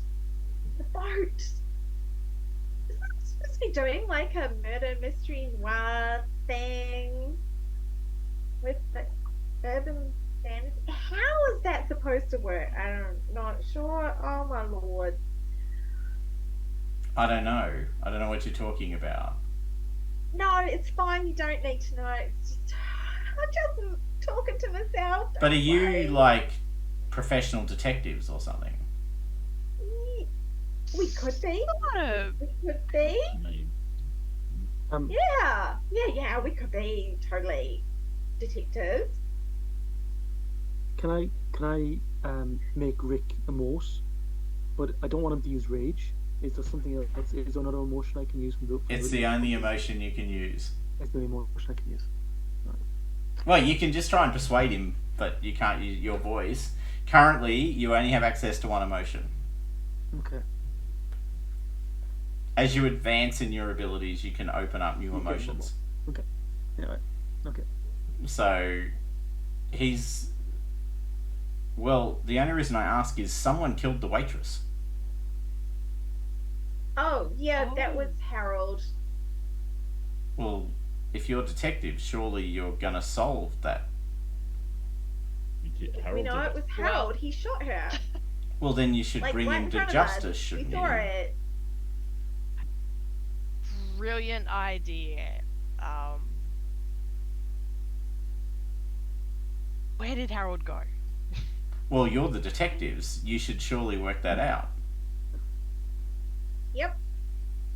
The boat. Isn't it supposed to be doing like a murder mystery noir thing with the urban fantasy? How is that supposed to work? I'm not sure. Oh my lord. I don't know. I don't know what you're talking about. No, it's fine. You don't need to know. It's just I'm just talking to myself. But are don't you worry. like professional detectives or something? We could be. Sort of. We could be. Maybe. Yeah. We could be totally detectives. Can I make Rick emote? But I don't want him to use rage. Is there something else? Is there another emotion I can use from the? It's the only emotion you can use. It's the only emotion I can use. Well, you can just try and persuade him, but you can't use your voice. Currently, you only have access to one emotion. Okay. As you advance in your abilities, you can open up new emotions. Okay. Yeah. Right. Okay. So, he's... Well, the only reason I ask is someone killed the waitress. Oh, yeah, that Oh. was Harold. Well, if you're detectives, surely you're gonna solve that. We Harold know did it was Harold. He shot her. Well, then you should Like bring right him in to front of justice, us. shouldn't We you? saw it. Brilliant idea. Where did Harold go? Well, you're the detectives. You should surely work that out. Yep.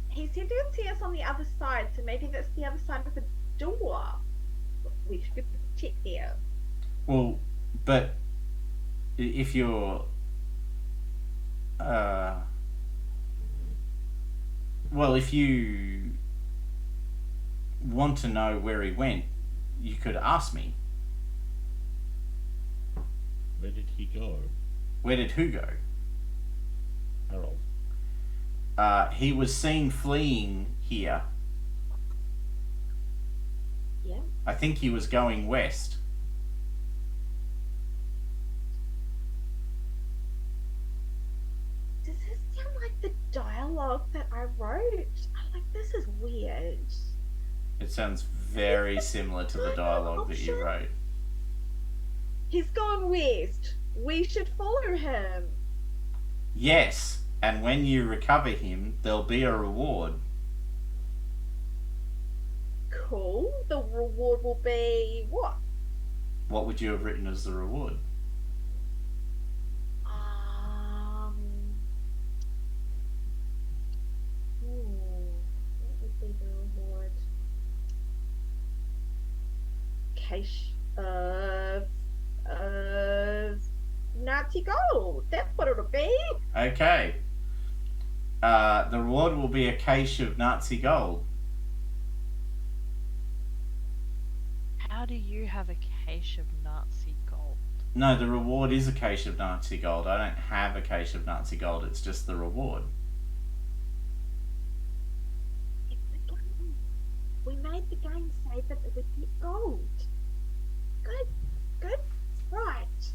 He said he would see us on the other side, so maybe that's the other side of the door. We should check there. Well, but if you're, well, if you want to know where he went, you could ask me. Where did he go? Where did who go? Harold. He was seen fleeing here. Yeah. I think he was going west. dialogue that I wrote. I'm like, this is weird. It sounds very similar to the dialogue that you Option? wrote. He's gone west. We should follow him. Yes, and when you recover him, there'll be a reward. Cool. The reward will be what? What would you have written as the reward? What would be the reward? Cache of Nazi gold. That's what it'll be. Okay. The reward will be a cache of Nazi gold. How do you have a cache of Nazi gold? No, the reward is a cache of Nazi gold. I don't have a cache of Nazi gold. It's just the reward. It's the game. We made the game say that it would get gold. Good. Right.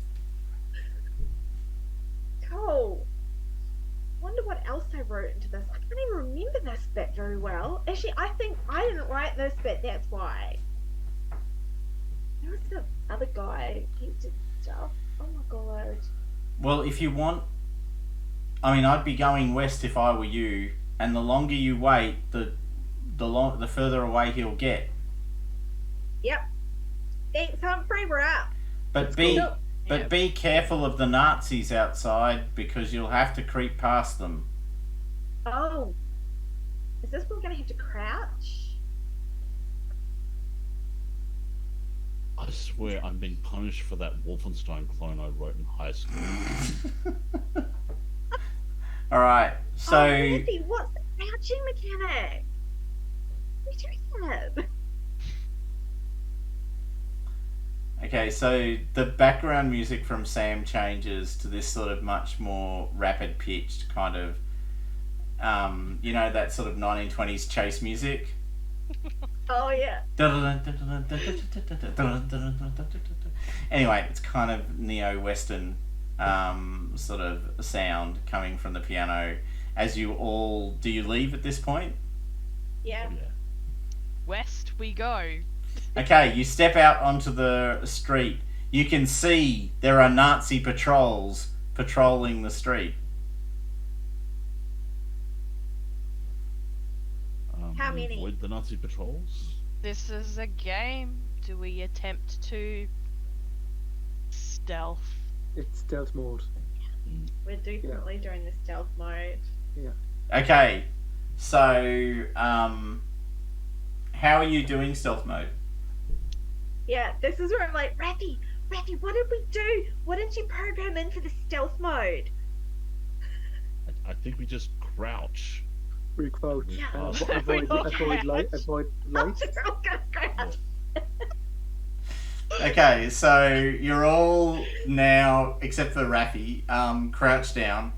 Cool. Wonder what else I wrote into this. I can't even remember this bit very well. Actually, I think I didn't write this bit. That's why. There was the other guy. He did stuff. Oh my god. Well, if you want... I mean, I'd be going west if I were you, and the longer you wait, the further away he'll get. Yep. Thanks, Humphrey. We're out. But Cool. be careful of the Nazis outside, because you'll have to creep past them. Oh. Is this where we're going to have to crouch? I swear I'm being punished for that Wolfenstein clone I wrote in high school. Alright, so... Oh, Riffy, what's the crouching mechanic? We do that. Okay, so the background music from Sam changes to this sort of much more rapid pitched kind of, you know, that sort of 1920s chase music. Oh, yeah. Anyway, it's kind of neo-western sort of sound coming from the piano. As you all, do you leave at this point? Yeah. Yeah. West we go. Okay, you step out onto the street. You can see there are Nazi patrols patrolling the street. How many? Avoid the Nazi patrols? This is a game. Do we attempt to stealth? It's stealth mode. We're definitely doing the stealth mode. Okay, so how are you doing stealth mode? Yeah, this is where I'm like, Raffy, what did we do? What did you program in for the stealth mode? I think we just crouch. We crouch. Yeah. Avoid light. Avoid light. We're all gonna crouch. Okay, so you're all now, except for Raffy, crouched down.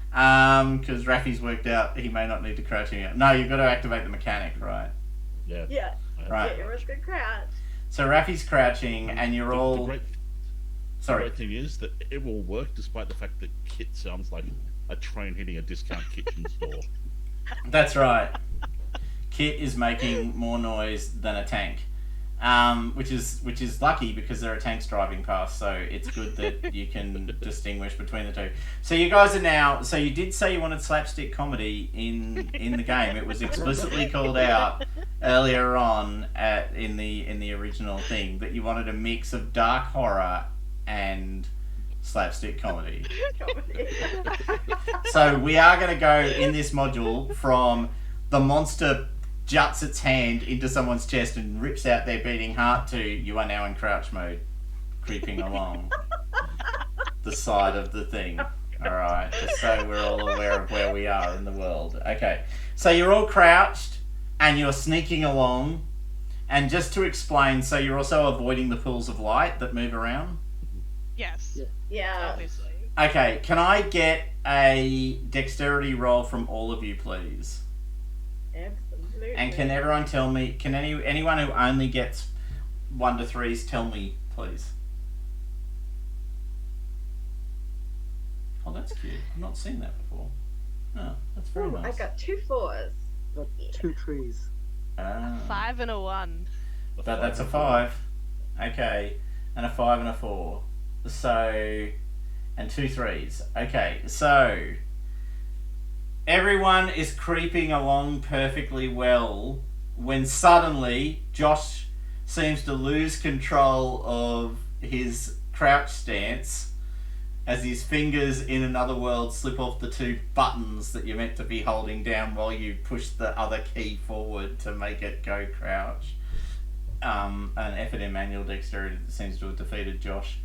Because Raffy's worked out he may not need to crouch him out. No, you've got to activate the mechanic, right? Yeah. Yeah. Right. Yeah, everyone's gonna crouch. So Raffy's crouching, and you're The all... great Sorry. thing is that it will work despite the fact that Kit sounds like a train hitting a discount kitchen store. That's right. Kit is making more noise than a tank, which is lucky because there are tanks driving past. So it's good that you can distinguish between the two. So you guys are now. So you did say you wanted slapstick comedy in the game. It was explicitly called out earlier on in the original thing that you wanted a mix of dark horror and slapstick comedy. So we are going to go in this module from the monster juts its hand into someone's chest and rips out their beating heart to you are now in crouch mode, creeping along the side of the thing. Alright, just so we're all aware of where we are in the world. Okay, so you're all crouched and you're sneaking along, and just to explain, so you're also avoiding the pools of light that move around? Yes. Yeah. Yeah. Obviously. Okay, can I get a dexterity roll from all of you, please? Absolutely. And can everyone tell me? Can anyone who only gets 1 to 3s tell me, please? Oh, that's cute. I've not seen that before. Oh, that's very Ooh, I nice. got 2 4s. Got 2 trees. Ah. 5 and a 1. But that's a 5. Okay. And a 5 and a 4. So. And 2 3s. Okay, so. Everyone is creeping along perfectly well when suddenly Josh seems to lose control of his crouch stance as his fingers in another world slip off the 2 buttons that you're meant to be holding down while you push the other key forward to make it go crouch. An effort in manual dexterity that seems to have defeated Josh.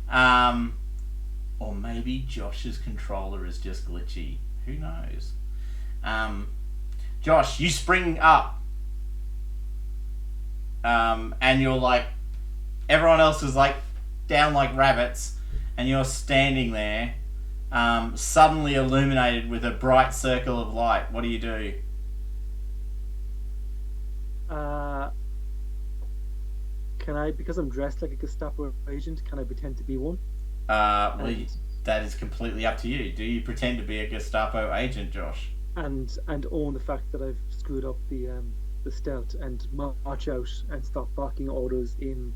Or maybe Josh's controller is just glitchy. Who knows? Josh, you spring up. And you're like... Everyone else is like down like rabbits. And you're standing there, suddenly illuminated with a bright circle of light. What do you do? Can I, because I'm dressed like a Gestapo agent, can I pretend to be one? That is completely up to you. Do you pretend to be a Gestapo agent, Josh? And own the fact that I've screwed up the stealth and march out and stop barking orders in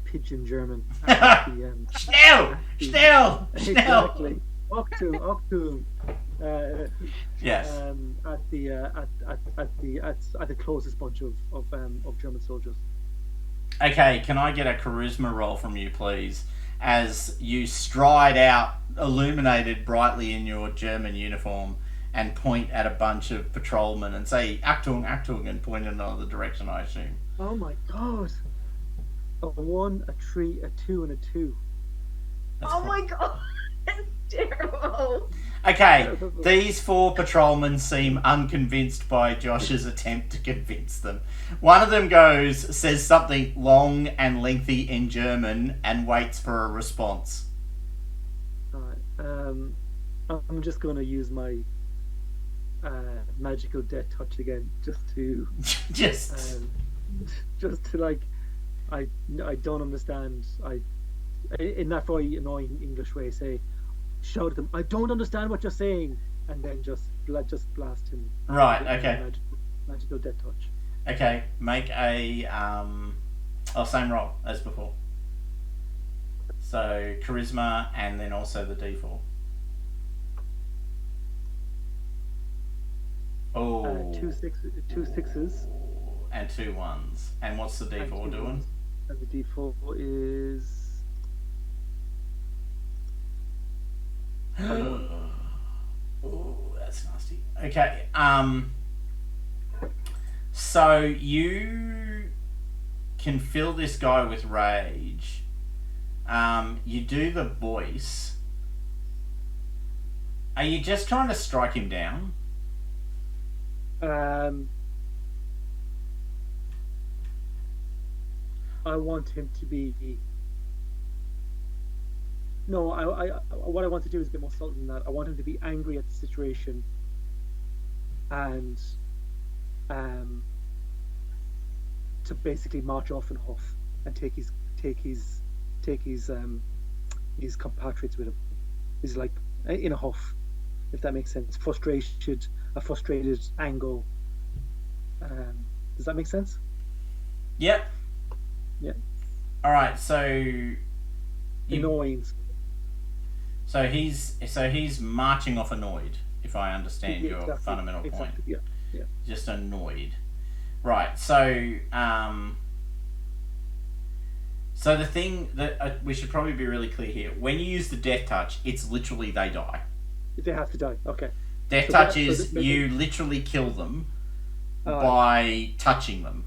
Pigeon German. Schnell! Schnell! Exactly. Octum. Yes. At the closest bunch of German soldiers. Okay, can I get a charisma roll from you, please? As you stride out, illuminated brightly in your German uniform, and point at a bunch of patrolmen and say, Achtung, Achtung, and point in another direction, I assume. Oh my god. A 1, a 3, a 2, and a 2. My god, that's terrible. Okay, these 4 patrolmen seem unconvinced by Josh's attempt to convince them. One of them says something long and lengthy in German, and waits for a response. Alright, I'm just going to use my magical death touch again, just to like, I don't understand. In that very annoying English way, shout at them, I don't understand what you're saying, and then just blast him. Right. Okay. Magical death touch. Okay. Make a same roll as before. So charisma and then also the D4. Oh. 2 6s. And 2 1s. And what's the D4 doing? And the D4 is. Oh, that's nasty. Okay. So you can fill this guy with rage. You do the voice. Are you just trying to strike him down? I want him to be. No, what I want to do is a bit more subtle than that. I want him to be angry at the situation, and to basically march off and huff and take his compatriots with him. He's like in a huff, if that makes sense. A frustrated angle. Does that make sense? Yep. Yeah. All right. So. Annoying. So he's marching off annoyed, if I understand your fundamental point. Exactly. Yeah. Just annoyed. Right. So so the thing that we should probably be really clear here: when you use the death touch, it's literally they die. They have to die. Okay. Death touch is you literally kill them by touching them.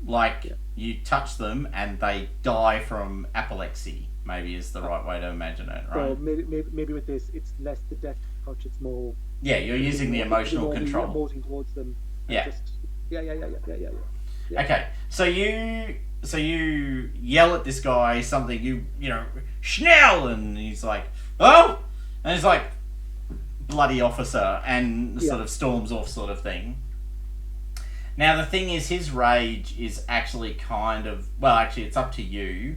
Like you touch them and they die from apoplexy. Maybe is the right way to imagine it, right? So maybe with this, it's less the death touch. It's more. Yeah, you're using the emotional control. Emoting towards them. Yeah. Yeah. Okay, so you yell at this guy something. You know, Schnell, and he's like, oh, and he's like, bloody officer, and sort of storms off, sort of thing. Now the thing is, his rage is actually kind of actually it's up to you.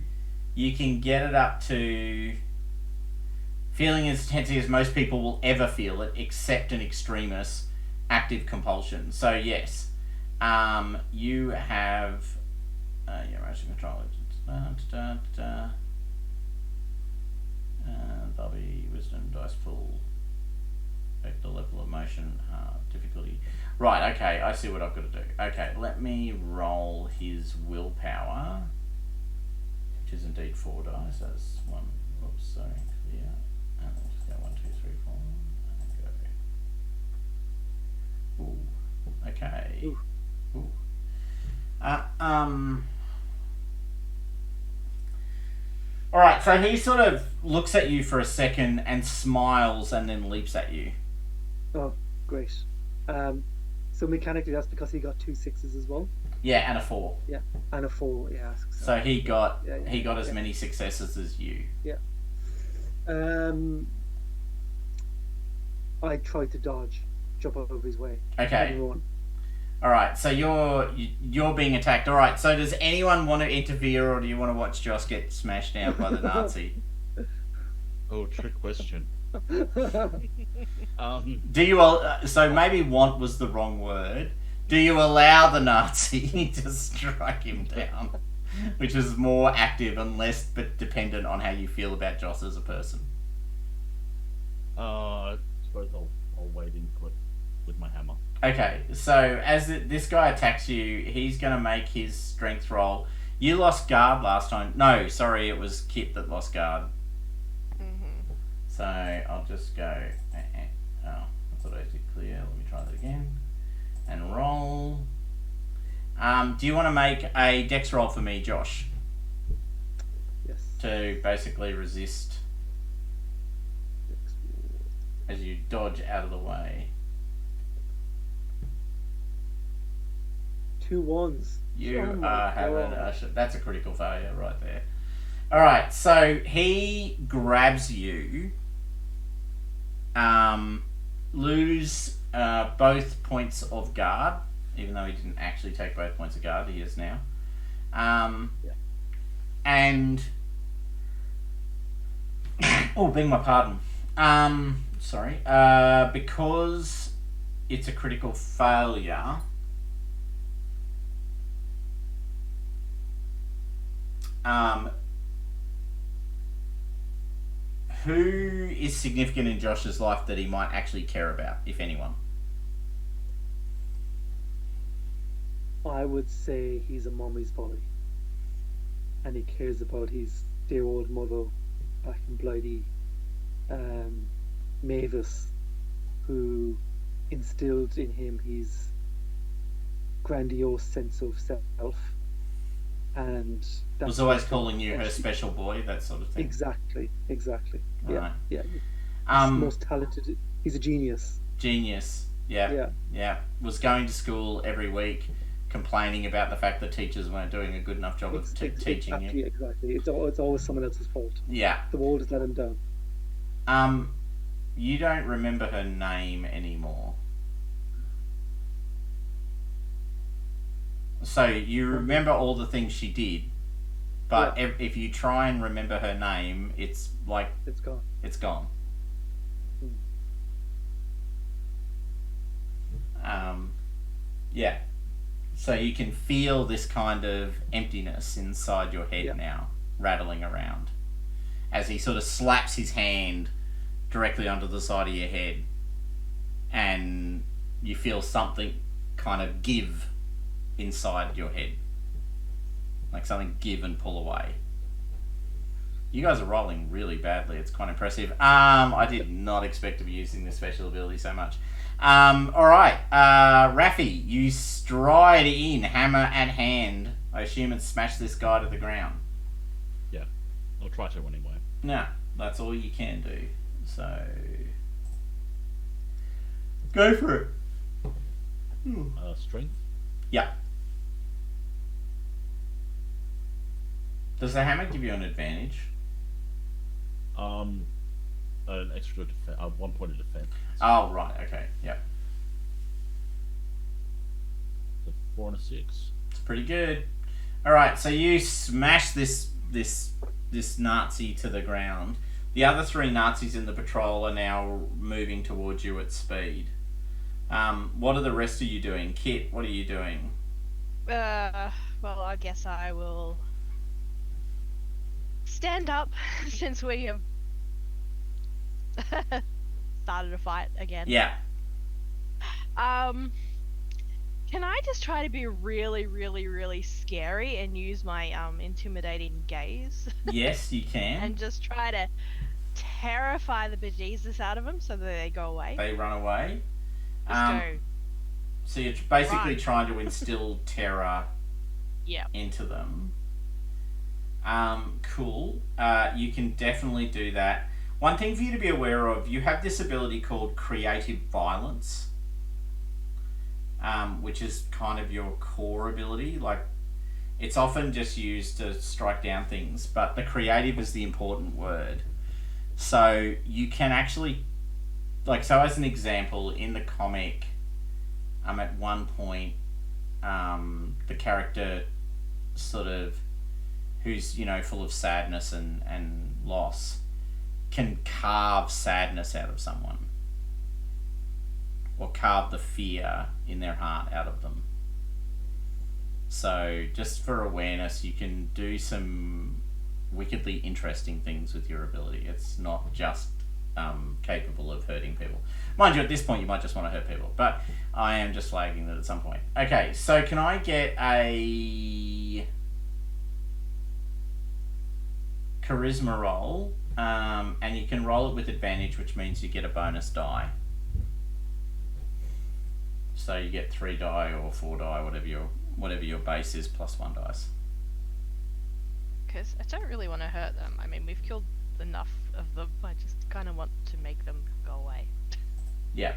You can get it up to feeling as intensely as most people will ever feel it, except an extremist active compulsion. So yes, you have your emotion control. There'll be wisdom dice pool. The level of motion difficulty. Right. Okay. I see what I've got to do. Okay. Let me roll his willpower, which is indeed 4 dice. That's one. Oops. Sorry. Clear. And we'll just go 1, 2, 3, 4. And go. Ooh. Okay. Ooh. All right, so he sort of looks at you for a second and smiles and then leaps at you. Oh, great. So mechanically, that's because he got 2 6s as well. Yeah, and a 4. Yeah, and a 4. Yeah. So he got as yeah. many successes as you. Yeah. I tried to dodge, jump over his way. Okay. And run. All right, so you're being attacked. All right, so does anyone want to interfere, or do you want to watch Josh get smashed down by the Nazi? Oh, trick question. Do you so maybe want was the wrong word. Do you allow the Nazi to strike him down, which is more active and less but dependent on how you feel about Joss as a person? I suppose I'll wade into it with my hammer. Okay, so as this guy attacks you, he's going to make his strength roll. You lost guard last time. No, sorry, it was Kit that lost guard. Mm-hmm. So I'll just go. Oh, I thought I did clear. Let me try that again. And roll. Do you want to make a dex roll for me, Josh? Yes. To basically resist as you dodge out of the way. 2 1s. You Oh my are having God. that's a critical failure right there. Alright, so he grabs you, lose both points of guard, even though he didn't actually take both points of guard, he is now. And oh, beg my pardon. Sorry. Because it's a critical failure. Who is significant in Josh's life that he might actually care about, if anyone? I would say he's a mommy's boy. And he cares about his dear old mother back in Blighty, Mavis, who instilled in him his grandiose sense of self. And that Was always calling you her special boy, that sort of thing. Exactly. Yeah, Right. yeah. He's the most talented. He's a genius. Genius. Yeah. Was going to school every week, complaining about the fact that teachers weren't doing a good enough job of teaching you. Exactly. It's always someone else's fault. Yeah. The world has let him down. You don't remember her name anymore. So you remember all the things she did, but if you try and remember her name, it's like It's gone. it's gone. Yeah. So you can feel this kind of emptiness inside your head now, rattling around, as he sort of slaps his hand directly onto the side of your head, and you feel something kind of give inside your head, like something give and pull away. You guys are rolling really badly. It's quite impressive. I did not expect to be using this special ability so much. All right, Raffi, you stride in, hammer at hand. I assume and smash this guy to the ground. Yeah, I'll try to anyway. No, that's all you can do. So go for it. Strength. Yeah. Does the hammer give you an advantage? An extra 1 point of defense. Oh, right. Okay. Yep. So 4 and a 6. It's pretty good. All right. So you smash this Nazi to the ground. The other 3 Nazis in the patrol are now moving towards you at speed. What are the rest of you doing? Kit, what are you doing? Well, I guess I will stand up since we have started a fight again. Yeah. Can I just try to be really, really, really scary and use my intimidating gaze Yes, you can. and just try to terrify the bejesus out of them so that they go away? They run away. Just go. So you're basically Run. trying to instill terror Yeah. into them. Cool. You can definitely do that. One thing for you to be aware of, you have this ability called creative violence, which is kind of your core ability. Like, it's often just used to strike down things, but the creative is the important word. So you can actually, like, so as an example, in the comic, at one point, the character sort of, who's, full of sadness and loss, can carve sadness out of someone. Or carve the fear in their heart out of them. So, just for awareness, you can do some wickedly interesting things with your ability. It's not just capable of hurting people. Mind you, at this point you might just want to hurt people, but I am just flagging that at some point. Okay, so can I get a charisma roll? And you can roll it with advantage, which means you get a bonus die. So you get 3 die or 4 die, whatever your base is, plus 1 dice. Because I don't really want to hurt them. I mean, we've killed enough of them. I just kind of want to make them go away. Yeah.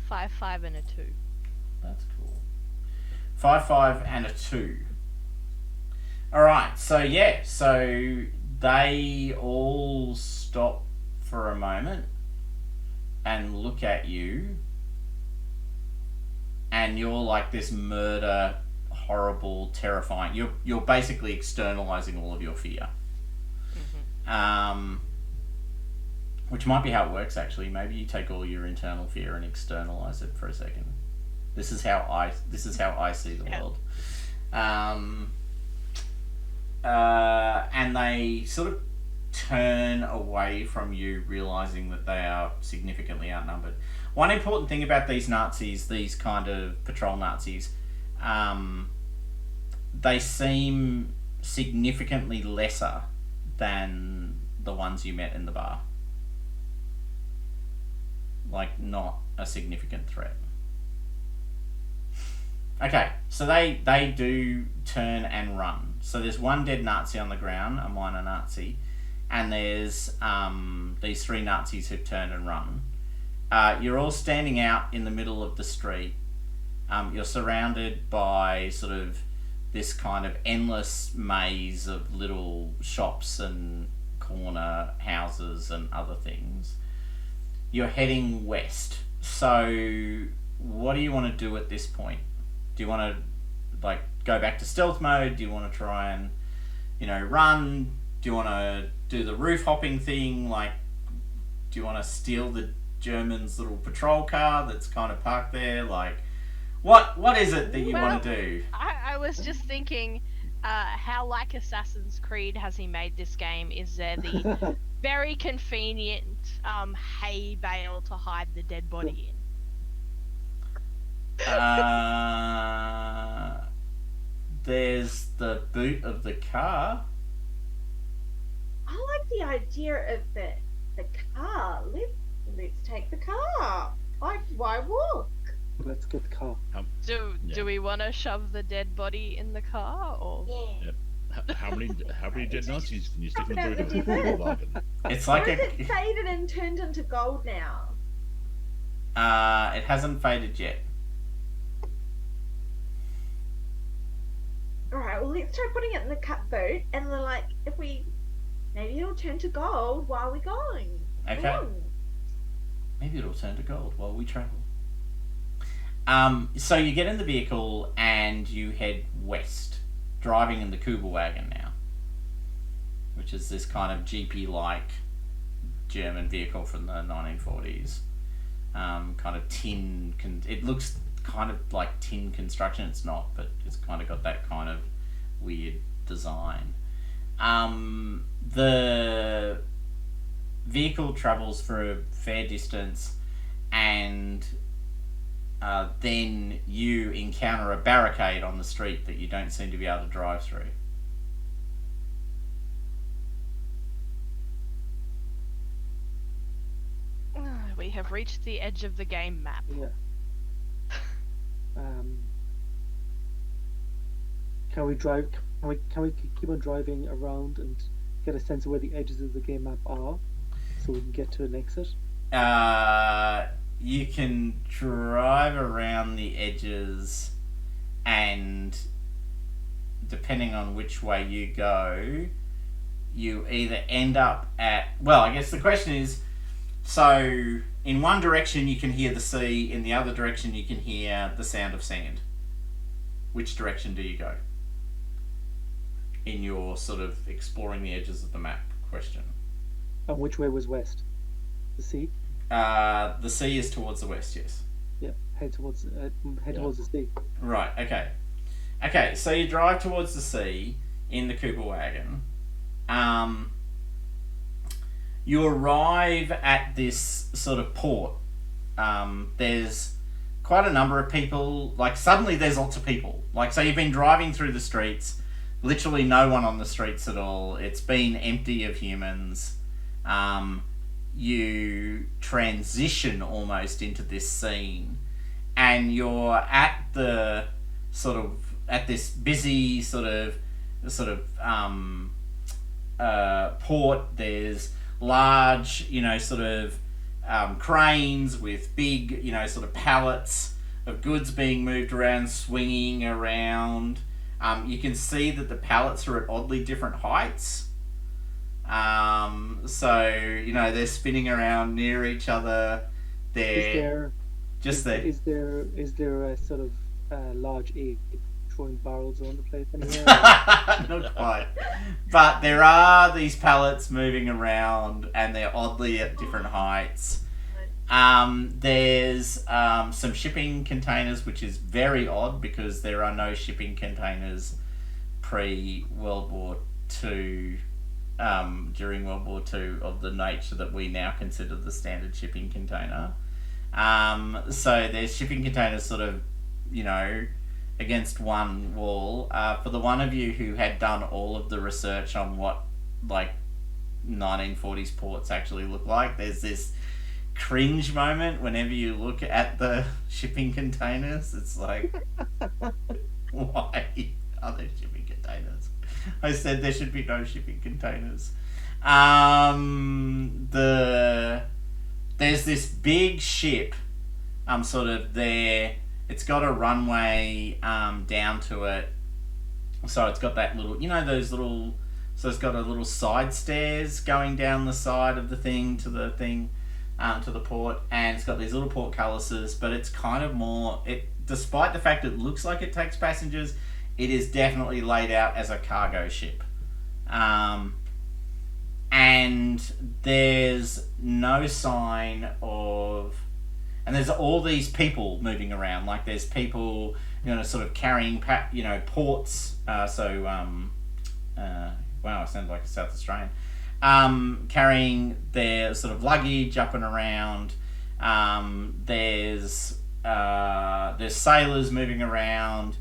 5, 5, and a 2. That's cool. 5, 5, and a 2. Alright, so they all stop for a moment and look at you, and you're like this murder, horrible, terrifying. You're basically externalizing all of your fear. Mm-hmm. Which might be how it works, actually. Maybe you take all your internal fear and externalize it for a second. This is how I see the world. And they sort of turn away from you, realizing that they are significantly outnumbered. One important thing about these Nazis, these kind of patrol Nazis, they seem significantly lesser than the ones you met in the bar. Like, not a significant threat. Okay, so they do turn and run. So there's one dead Nazi on the ground, a minor Nazi, and there's these 3 Nazis who've turned and run. You're all standing out in the middle of the street. You're surrounded by sort of this kind of endless maze of little shops and corner houses and other things. You're heading west. So what do you want to do at this point? Do you want to go back to stealth mode? Do you want to try and run? Do you want to do the roof hopping thing? Do you want to steal the German's little patrol car that's kind of parked there? What is it that you want to do? I was just thinking, how like Assassin's Creed has he made this game? Is there the very convenient hay bale to hide the dead body in? There's the boot of the car. I like the idea of the car. Let's take the car. Why walk? Let's get the car. Do we want to shove the dead body in the car, or? Yeah. How many dead Nazis can you stick in the About boot the of a desert. wagon? It's Or like is it faded and turned into gold now? it hasn't faded yet. Alright, well let's try putting it in the cut boot, and then maybe it'll turn to gold while we're going. Okay. Along. Maybe it'll turn to gold while we travel. So you get in the vehicle and you head west, driving in the Kuba wagon now. which is this kind of jeepy-like German vehicle from the 1940s. Kind of tin. It looks kind of like tin construction. It's not, but it's kind of got that kind of weird design. The vehicle travels for a fair distance, and then you encounter a barricade on the street that you don't seem to be able to drive through. We have reached the edge of the game map. Yeah. Can we drive? Can we keep on driving around and get a sense of where the edges of the game map are, so we can get to an exit? You can drive around the edges, and depending on which way you go, you either end up at... Well, I guess the question is, so in one direction you can hear the sea, in the other direction you can hear the sound of sand. Which direction do you go? In your sort of exploring the edges of the map question. And which way was west? The sea? The sea is towards the west, yes. Yeah, head towards the sea. Right, okay. Okay, so you drive towards the sea in the Cooper wagon. You arrive at this sort of port. There's quite a number of people. Like, suddenly there's lots of people. Like, so you've been driving through the streets, literally no one on the streets at all. It's been empty of humans. You transition almost into this scene, and you're at the sort of at this busy sort of port. There's large, sort of cranes with big, sort of pallets of goods being moved around, swinging around. You can see that the pallets are at oddly different heights. So, they're spinning around near each other. They're Is there a sort of large ape throwing barrels around the place anywhere? Not quite. But there are these pallets moving around, and they're oddly at different heights. There's some shipping containers, which is very odd because there are no shipping containers pre-World War II, during World War II, of the nature that we now consider the standard shipping container. So there's shipping containers sort of, against one wall. For the one of you who had done all of the research on what, 1940s ports actually look like, there's this cringe moment whenever you look at the shipping containers. It's like, why are there shipping containers? I said there should be no shipping containers. There's this big ship, sort of there. It's got a runway down to it, so it's got that little, so it's got a little side stairs going down the side of the thing to the thing, to the port, and it's got these little portcullises, but it's kind of more, despite the fact it looks like it takes passengers, it is definitely laid out as a cargo ship. And there's no sign of... And there's all these people moving around. Like, there's people, sort of carrying, ports. Wow, I sound like a South Australian. Carrying their sort of luggage up and around. There's sailors moving around.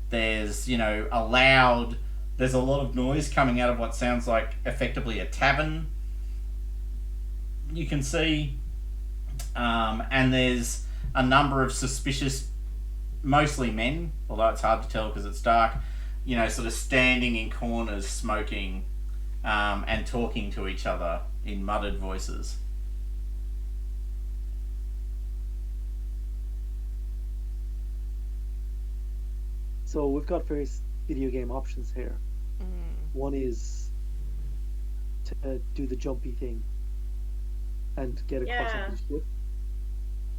There's, there's a lot of noise coming out of what sounds like effectively a tavern. You can see, and there's a number of suspicious, mostly men, although it's hard to tell because it's dark, sort of standing in corners smoking, and talking to each other in muttered voices. So we've got various video game options here. One is to do the jumpy thing and get across the ship.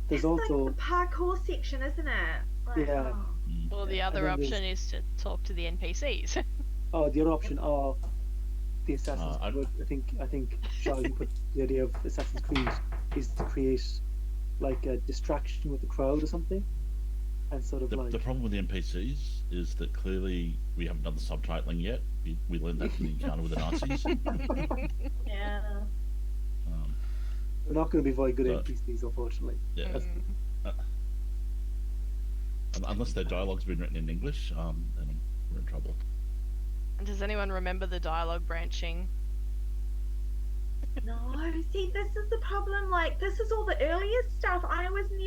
There's also like the parkour section, isn't it? Yeah. Well, the other option is to talk to the NPCs. The other option are the Assassin's I- Creed. I think Sheldon put the idea of Assassin's Creed is to create like a distraction with the crowd or something, and sort of like the problem with the NPCs is that clearly we haven't done the subtitling yet. We learned that from the encounter with the Nazis. Yeah. they're not going to be very good But- NPCs, unfortunately. Yeah. Unless their dialogue's been written in English, then we're in trouble. Does anyone remember the dialogue branching? No, see, this is the problem. Like, this is all the earlier stuff. I wasn't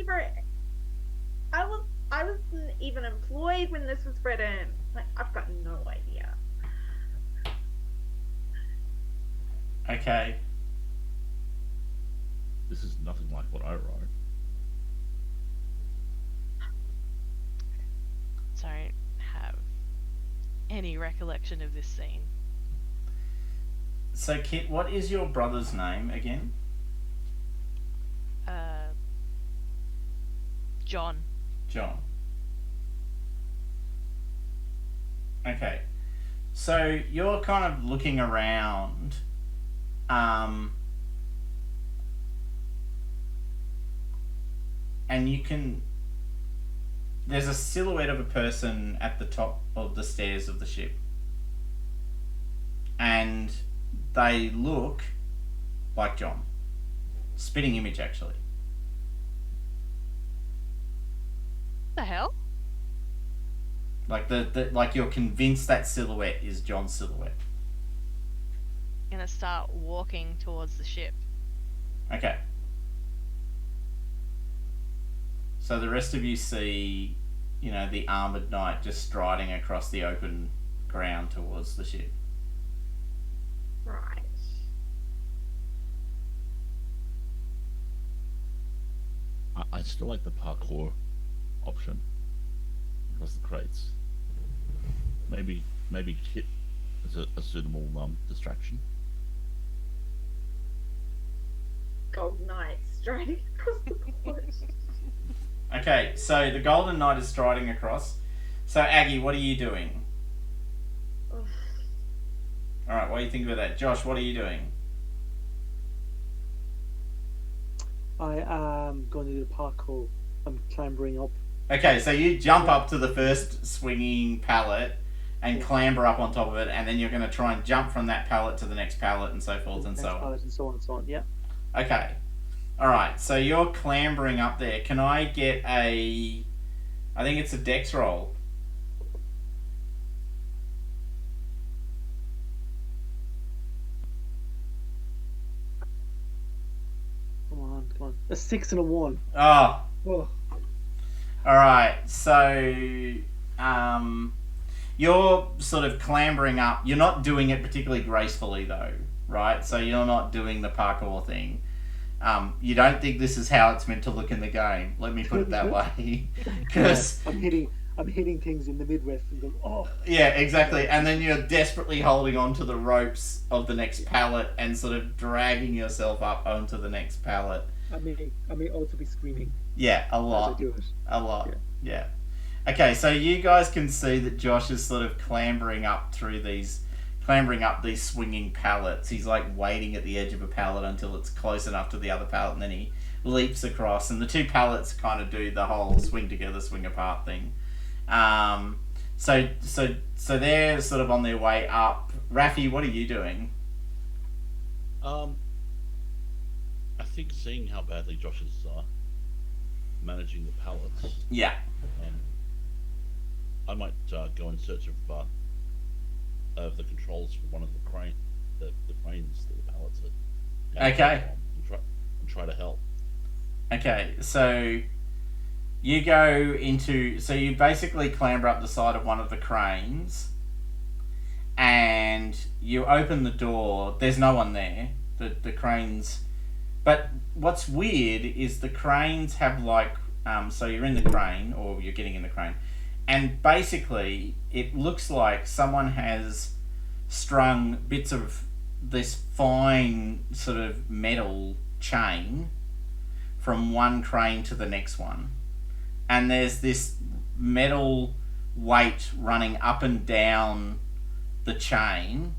even employed when this was written. Like, I've got no idea. Okay. This is nothing like what I wrote. Don't have any recollection of this scene. So, Kit, what is your brother's name again? John. John. Okay. So you're kind of looking around. And you can. There's a silhouette of a person at the top of the stairs of the ship. And they look like John. Spitting image, actually. The hell? Like like you're convinced that silhouette is John's silhouette. Gonna start walking towards the ship. Okay. So the rest of you see, the armoured knight just striding across the open ground towards the ship. Right. I still like the parkour option across the crates. Maybe hit as a suitable distraction. Gold Knight striding across the board. Okay, so the Golden Knight is striding across. So Aggie, what are you doing? Ugh. Alright, what do you think about that? Josh, what are you doing? I am going to do the parkour. I'm clambering up. Okay, so you jump up to the first swinging pallet and clamber up on top of it, and then you're going to try and jump from that pallet to the next pallet and so forth and Next so on. pallet and so on and so on. Yeah. Okay. Alright, so you're clambering up there. Can I get I think it's a dex roll. Come on. A 6 and a 1. Oh, Oh. alright. So, you're sort of clambering up. You're not doing it particularly gracefully, though, right? So you're not doing the parkour thing. You don't think this is how it's meant to look in the game. Let me put it that way. Because I'm hitting things in the midriff and going, oh. yeah, exactly. And then you're desperately holding onto the ropes of the next pallet and sort of dragging yourself up onto the next pallet. I may also be screaming Yeah, a as I lot. do it. A lot. Yeah. Okay, so you guys can see that Josh is sort of clambering up these swinging pallets. He's like waiting at the edge of a pallet until it's close enough to the other pallet, and then he leaps across, and the two pallets kind of do the whole swing together, swing apart thing. So they're sort of on their way up. Rafi, what are you doing? I think seeing how badly Josh is managing the pallets, Yeah. I might go in search of the controls for one of the cranes that the pallets are. Okay. And try to help. Okay, so you go into... So you basically clamber up the side of one of the cranes, and you open the door. There's no one there. The cranes... But what's weird is the cranes have like... so you're in the crane, or you're getting in the crane, and basically it looks like someone has strung bits of this fine sort of metal chain from one crane to the next one, and there's this metal weight running up and down the chain,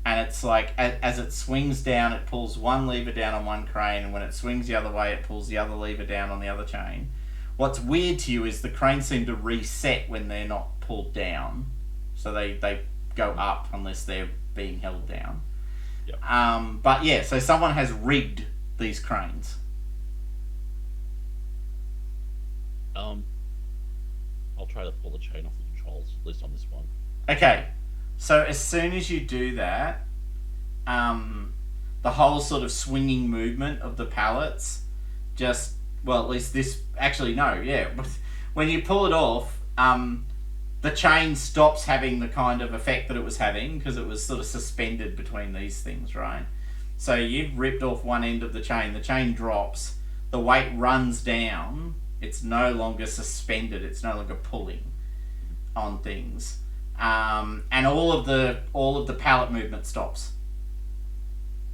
and it's like as it swings down, it pulls one lever down on one crane, and when it swings the other way, it pulls the other lever down on the other chain. What's weird to you is the cranes seem to reset when they're not pulled down, so they go up unless they're being held down. Yep. But yeah, so someone has rigged these cranes. I'll try to pull the chain off the controls, at least on this one. Okay, so as soon as you do that, the whole sort of swinging movement of the pallets just, well, at least this, actually, no, yeah. When you pull it off, the chain stops having the kind of effect that it was having because it was sort of suspended between these things, right? So you've ripped off one end of the chain drops, the weight runs down, it's no longer suspended, it's no longer pulling on things. And all of the pallet movement stops.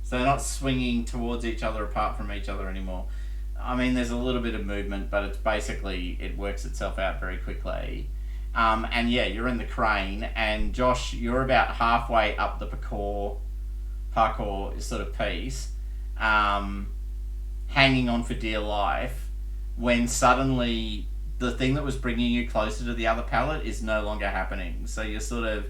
So they're not swinging towards each other apart from each other anymore. I mean, there's a little bit of movement, but it's basically, it works itself out very quickly. And yeah, you're in the crane, and Josh, you're about halfway up the parkour sort of piece, hanging on for dear life, when suddenly the thing that was bringing you closer to the other pallet is no longer happening. So you're sort of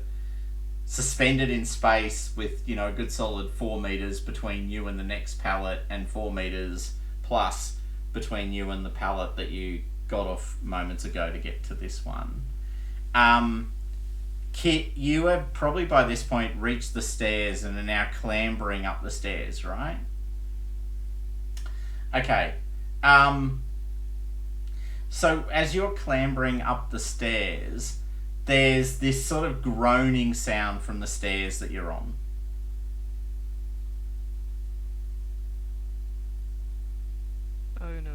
suspended in space with, you know, a good solid 4 meters between you and the next pallet, and 4 meters plus between you and the pallet that you got off moments ago to get to this one. Kit, you have probably by this point reached the stairs and are now clambering up the stairs, right? Okay. So as you're clambering up the stairs, there's this sort of groaning sound from the stairs that you're on. Oh no.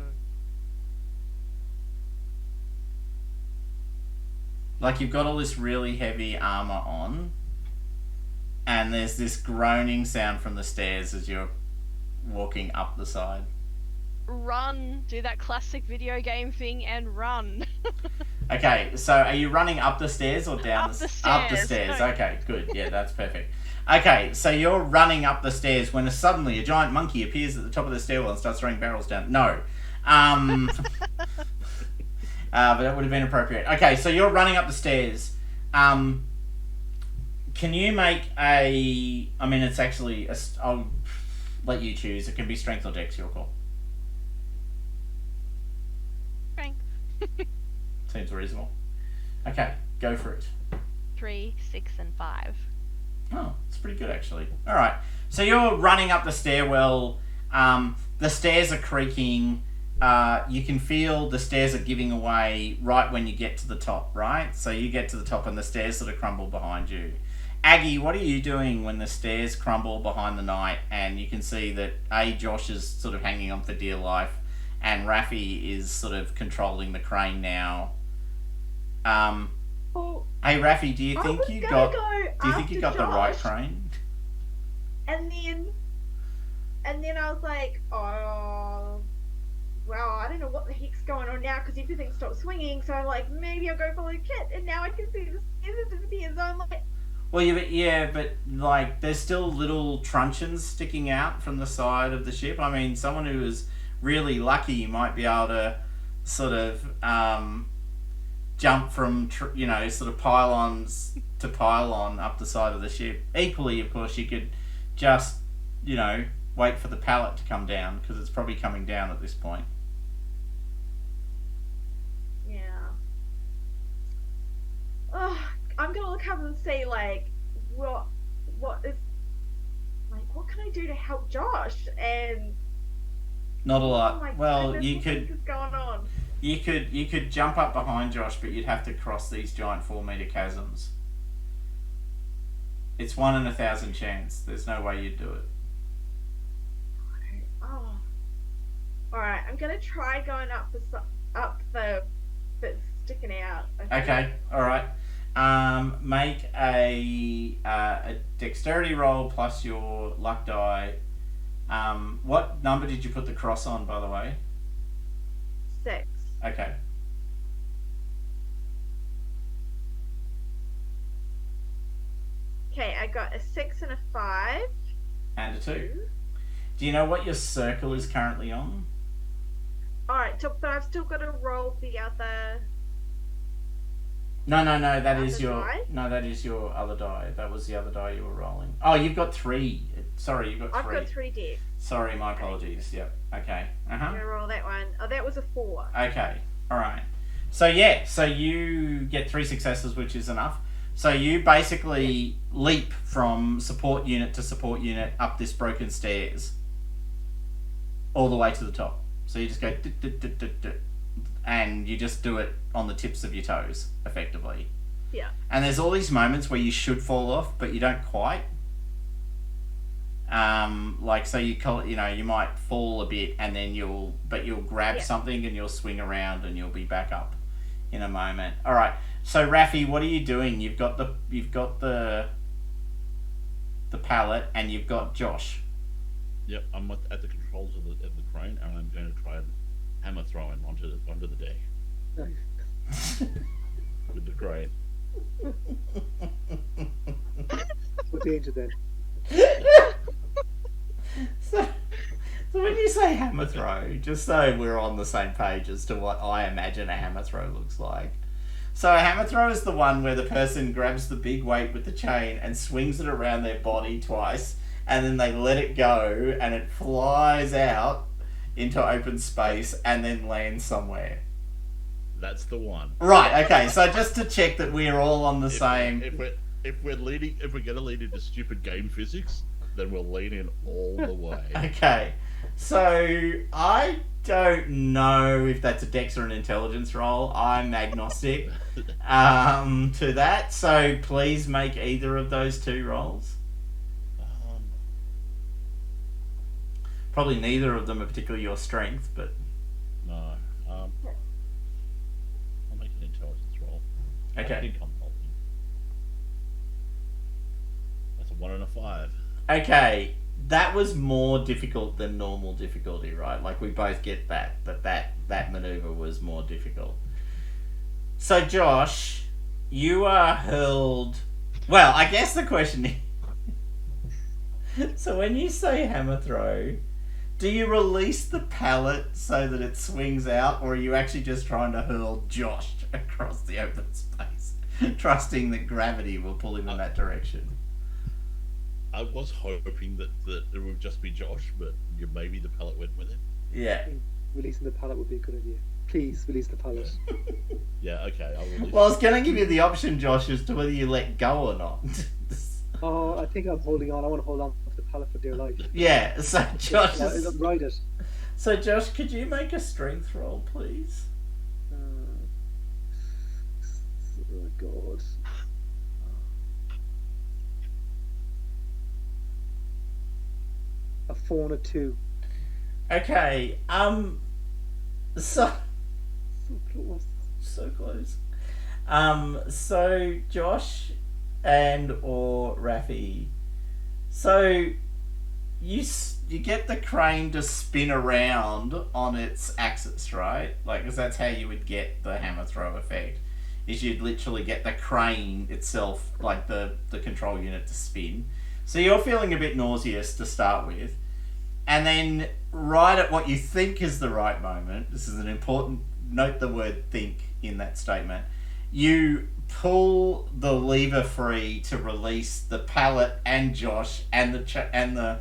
Like you've got all this really heavy armor on, and there's this groaning sound from the stairs as you're walking up the side. Run! Do that classic video game thing and run. Okay, so are you running up the stairs or down Up the Up the stairs. stairs. No. Okay, good. Yeah, that's perfect. Okay, so you're running up the stairs when suddenly a giant monkey appears at the top of the stairwell and starts throwing barrels down. No. But that would have been appropriate. Okay, so you're running up the stairs. Can you make a... I mean, it's actually... I'll let you choose. It can be strength or dex, your call. Strength. Seems reasonable. Okay, go for it. 3, 6, and 5. Oh, it's pretty good actually. All right, so you're running up the stairwell. The stairs are creaking. You can feel the stairs are giving away right when you get to the top, right? So you get to the top and the stairs sort of crumble behind you. Aggie, what are you doing when the stairs crumble behind the knight and you can see that Josh is sort of hanging on for dear life and Raffi is sort of controlling the crane now? Oh, Hey Raffi, do you I think was you gonna got go do you think you got after the right Josh, crane? And then I was like, oh, well, I don't know what the heck's going on now because everything stopped swinging. So I'm like, maybe I'll go follow Kit, and now I can see the stairs disappear. So I'm like, Well, but like, there's still little truncheons sticking out from the side of the ship. I mean, someone who is really lucky might be able to sort of jump from, sort of pylons to pylon up the side of the ship. Equally, of course, you could just, wait for the pallet to come down because it's probably coming down at this point. yeah. Oh, I'm gonna look up and see like what can I do to help Josh? And Not a oh lot. my Well, goodness, you what could. is going on? You could jump up behind Josh, but you'd have to cross these giant 4-meter chasms. It's 1 in 1,000 chance. There's no way you'd do it. Oh. Alright, I'm gonna try going up the bit sticking out. Okay, all right. Make a dexterity roll plus your luck die. What number did you put the cross on, by the way? 6. Okay. Okay, I got a 6 and a 5. And a 2. Do you know what your circle is currently on? Alright, so, but I've still got to roll the other. No. That is Other your die? no. That is your other die. That was the other die you were rolling. Oh, you've got 3. Sorry, you've got 3. I've got 3 decks. Sorry, my apologies. Yep. Okay. I'm gonna roll that one. Oh, that was a 4. Okay. All right. So yeah. So you get 3 successes, which is enough. So you basically leap from support unit to support unit up this broken stairs, all the way to the top. So you just go, and you just do it on the tips of your toes, effectively. Yeah. And there's all these moments where you should fall off, but you don't quite. Like, so you might fall a bit, and then you'll grab something and you'll swing around and you'll be back up in a moment. All right. So Rafi, what are you doing? You've got the pallet, and you've got Josh. Yep, I'm at the controls of the crane, and I'm going to try and hammer throw him onto the deck with the crane. What danger then? So when you say hammer throw, just so we're on the same page as to what I imagine a hammer throw looks like. So a hammer throw is the one where the person grabs the big weight with the chain and swings it around their body twice, and then they let it go and it flies out into open space and then lands somewhere. That's the one. Right, okay, so just to check that we're all on the same... If we're going to lead into stupid game physics, then we'll lean in all the way. Okay, so I don't know if that's a dex or an intelligence roll. I'm agnostic to that, so please make either of those 2 rolls. Probably neither of them are particularly your strength, but... No. I'll make an intelligence roll. Okay. I think I'm helping. That's a 1 and a 5. Okay, that was more difficult than normal difficulty, right? Like, we both get that maneuver was more difficult. So, Josh, you are hurled... Well, I guess the question is... So when you say hammer throw, do you release the pallet so that it swings out, or are you actually just trying to hurl Josh across the open space, trusting that gravity will pull him in that direction? I was hoping that it would just be Josh, but maybe the pallet went with him. Yeah. Releasing the pallet would be a good idea. Please release the pallet. Yeah, okay, I'll release Well, I was going to give you the option, Josh, as to whether you let go or not. Oh, I think I'm holding on. I want to hold on to the pallet for dear life. Yeah, so Josh... Ride it. So, Josh, could you make a strength roll, please? Oh, God. A 4 and a 2. Okay, so So close. so close. So Josh and or Rafi, so you get the crane to spin around on its axis, right? Like, because that's how you would get the hammer throw effect. Is you'd literally get the crane itself, like the control unit, to spin. So you're feeling a bit nauseous to start with. And then, right at what you think is the right moment, this is an important, note the word think in that statement, you pull the lever free to release the pallet and Josh and the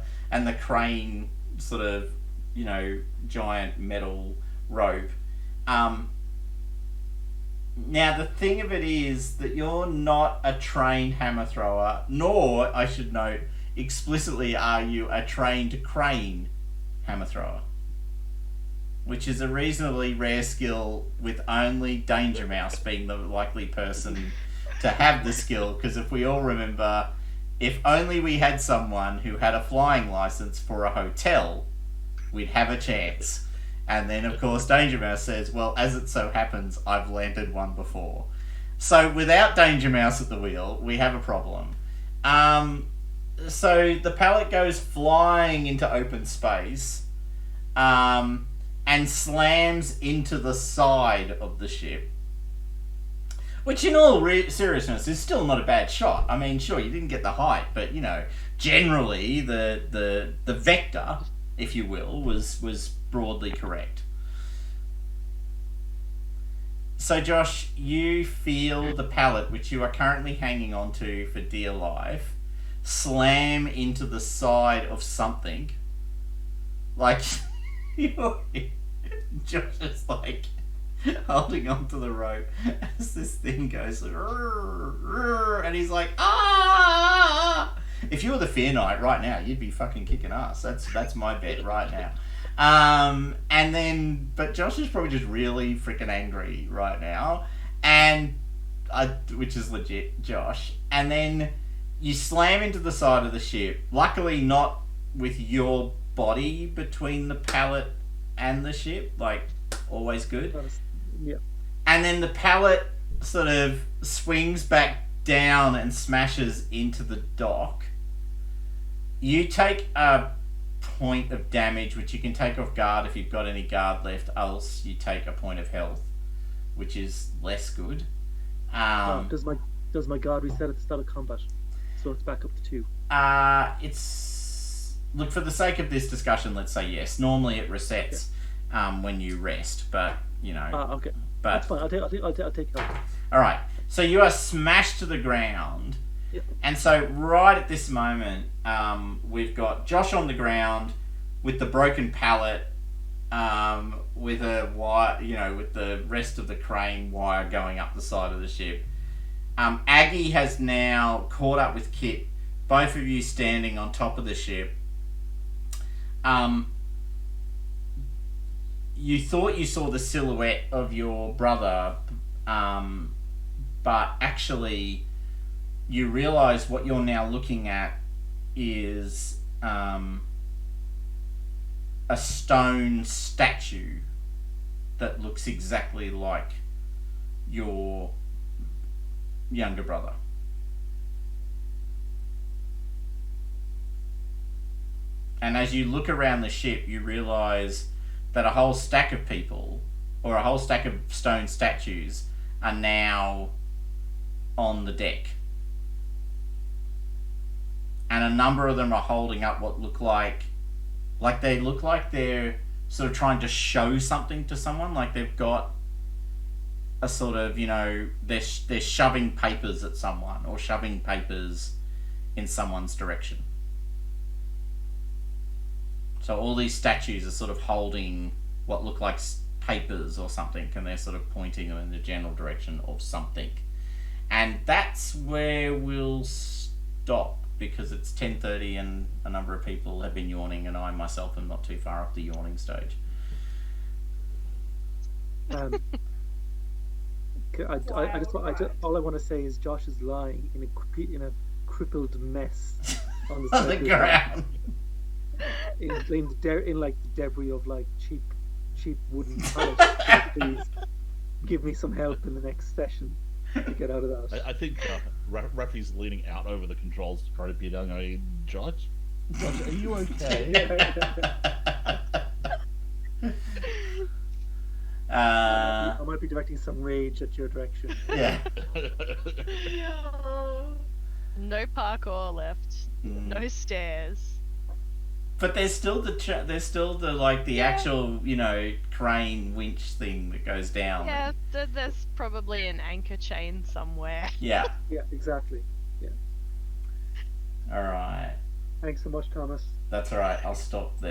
crane sort of, giant metal rope. Now, the thing of it is that you're not a trained hammer thrower, nor, I should note, explicitly are you a trained crane hammer thrower, which is a reasonably rare skill, with only Danger Mouse being the likely person to have the skill, because if we all remember, if only we had someone who had a flying license for a hotel, we'd have a chance. And then, of course, Danger Mouse says, well, as it so happens, I've landed one before. So without Danger Mouse at the wheel, we have a problem. So the pallet goes flying into open space and slams into the side of the ship, Which, in all seriousness, is still not a bad shot. I mean, sure, you didn't get the height, but generally the vector, if you will, was broadly correct. So, Josh, you feel the pallet, which you are currently hanging onto for dear life, slam into the side of something. Like, Josh is like holding onto the rope as this thing goes, and he's like, ah! If you were the Fear Knight right now, you'd be fucking kicking ass. That's my bet right now. But Josh is probably just really freaking angry right now, which is legit, Josh. And then you slam into the side of the ship. Luckily, not with your body between the pallet and the ship. Like, always good. Yeah. And then the pallet sort of swings back down and smashes into the dock. You take a point of damage, which you can take off guard if you've got any guard left, else you take a point of health, which is less good. Does my guard reset at the start of combat? So it's back up to 2. Look, for the sake of this discussion, let's say yes. Normally it resets when you rest, but Okay. But That's fine. I'll take help. all right. So you are smashed to the ground. Yep. And so right at this moment, we've got Josh on the ground with the broken pallet, with a wire, with the rest of the crane wire going up the side of the ship. Aggie has now caught up with Kit, both of you standing on top of the ship. You thought you saw the silhouette of your brother, but actually you realise what you're now looking at is a stone statue that looks exactly like your younger brother. And as you look around the ship, you realise that a whole stack of people, or a whole stack of stone statues, are now on the deck. And a number of them are holding up what look like they're sort of trying to show something to someone. Like they've got a sort of, they're shoving papers at someone, or shoving papers in someone's direction. So all these statues are sort of holding what look like papers or something, and they're sort of pointing them in the general direction of something. And that's where we'll stop, because it's 10:30 and a number of people have been yawning, and I myself am not too far off the yawning stage. All I want to say is Josh is lying in a crippled mess on the, On the ground. in the debris of like cheap wooden pallets. Please give me some help in the next session to get out of that. I think Rafi's leaning out over the controls to try to be down. Going, Josh, are you okay? I might be directing some rage at your direction. Yeah. No parkour left. No stairs. But there's still the actual crane winch thing that goes down. Yeah, there's probably an anchor chain somewhere. Yeah. Yeah, exactly. Yeah. All right. Thanks so much, Thomas. That's all right. I'll stop there.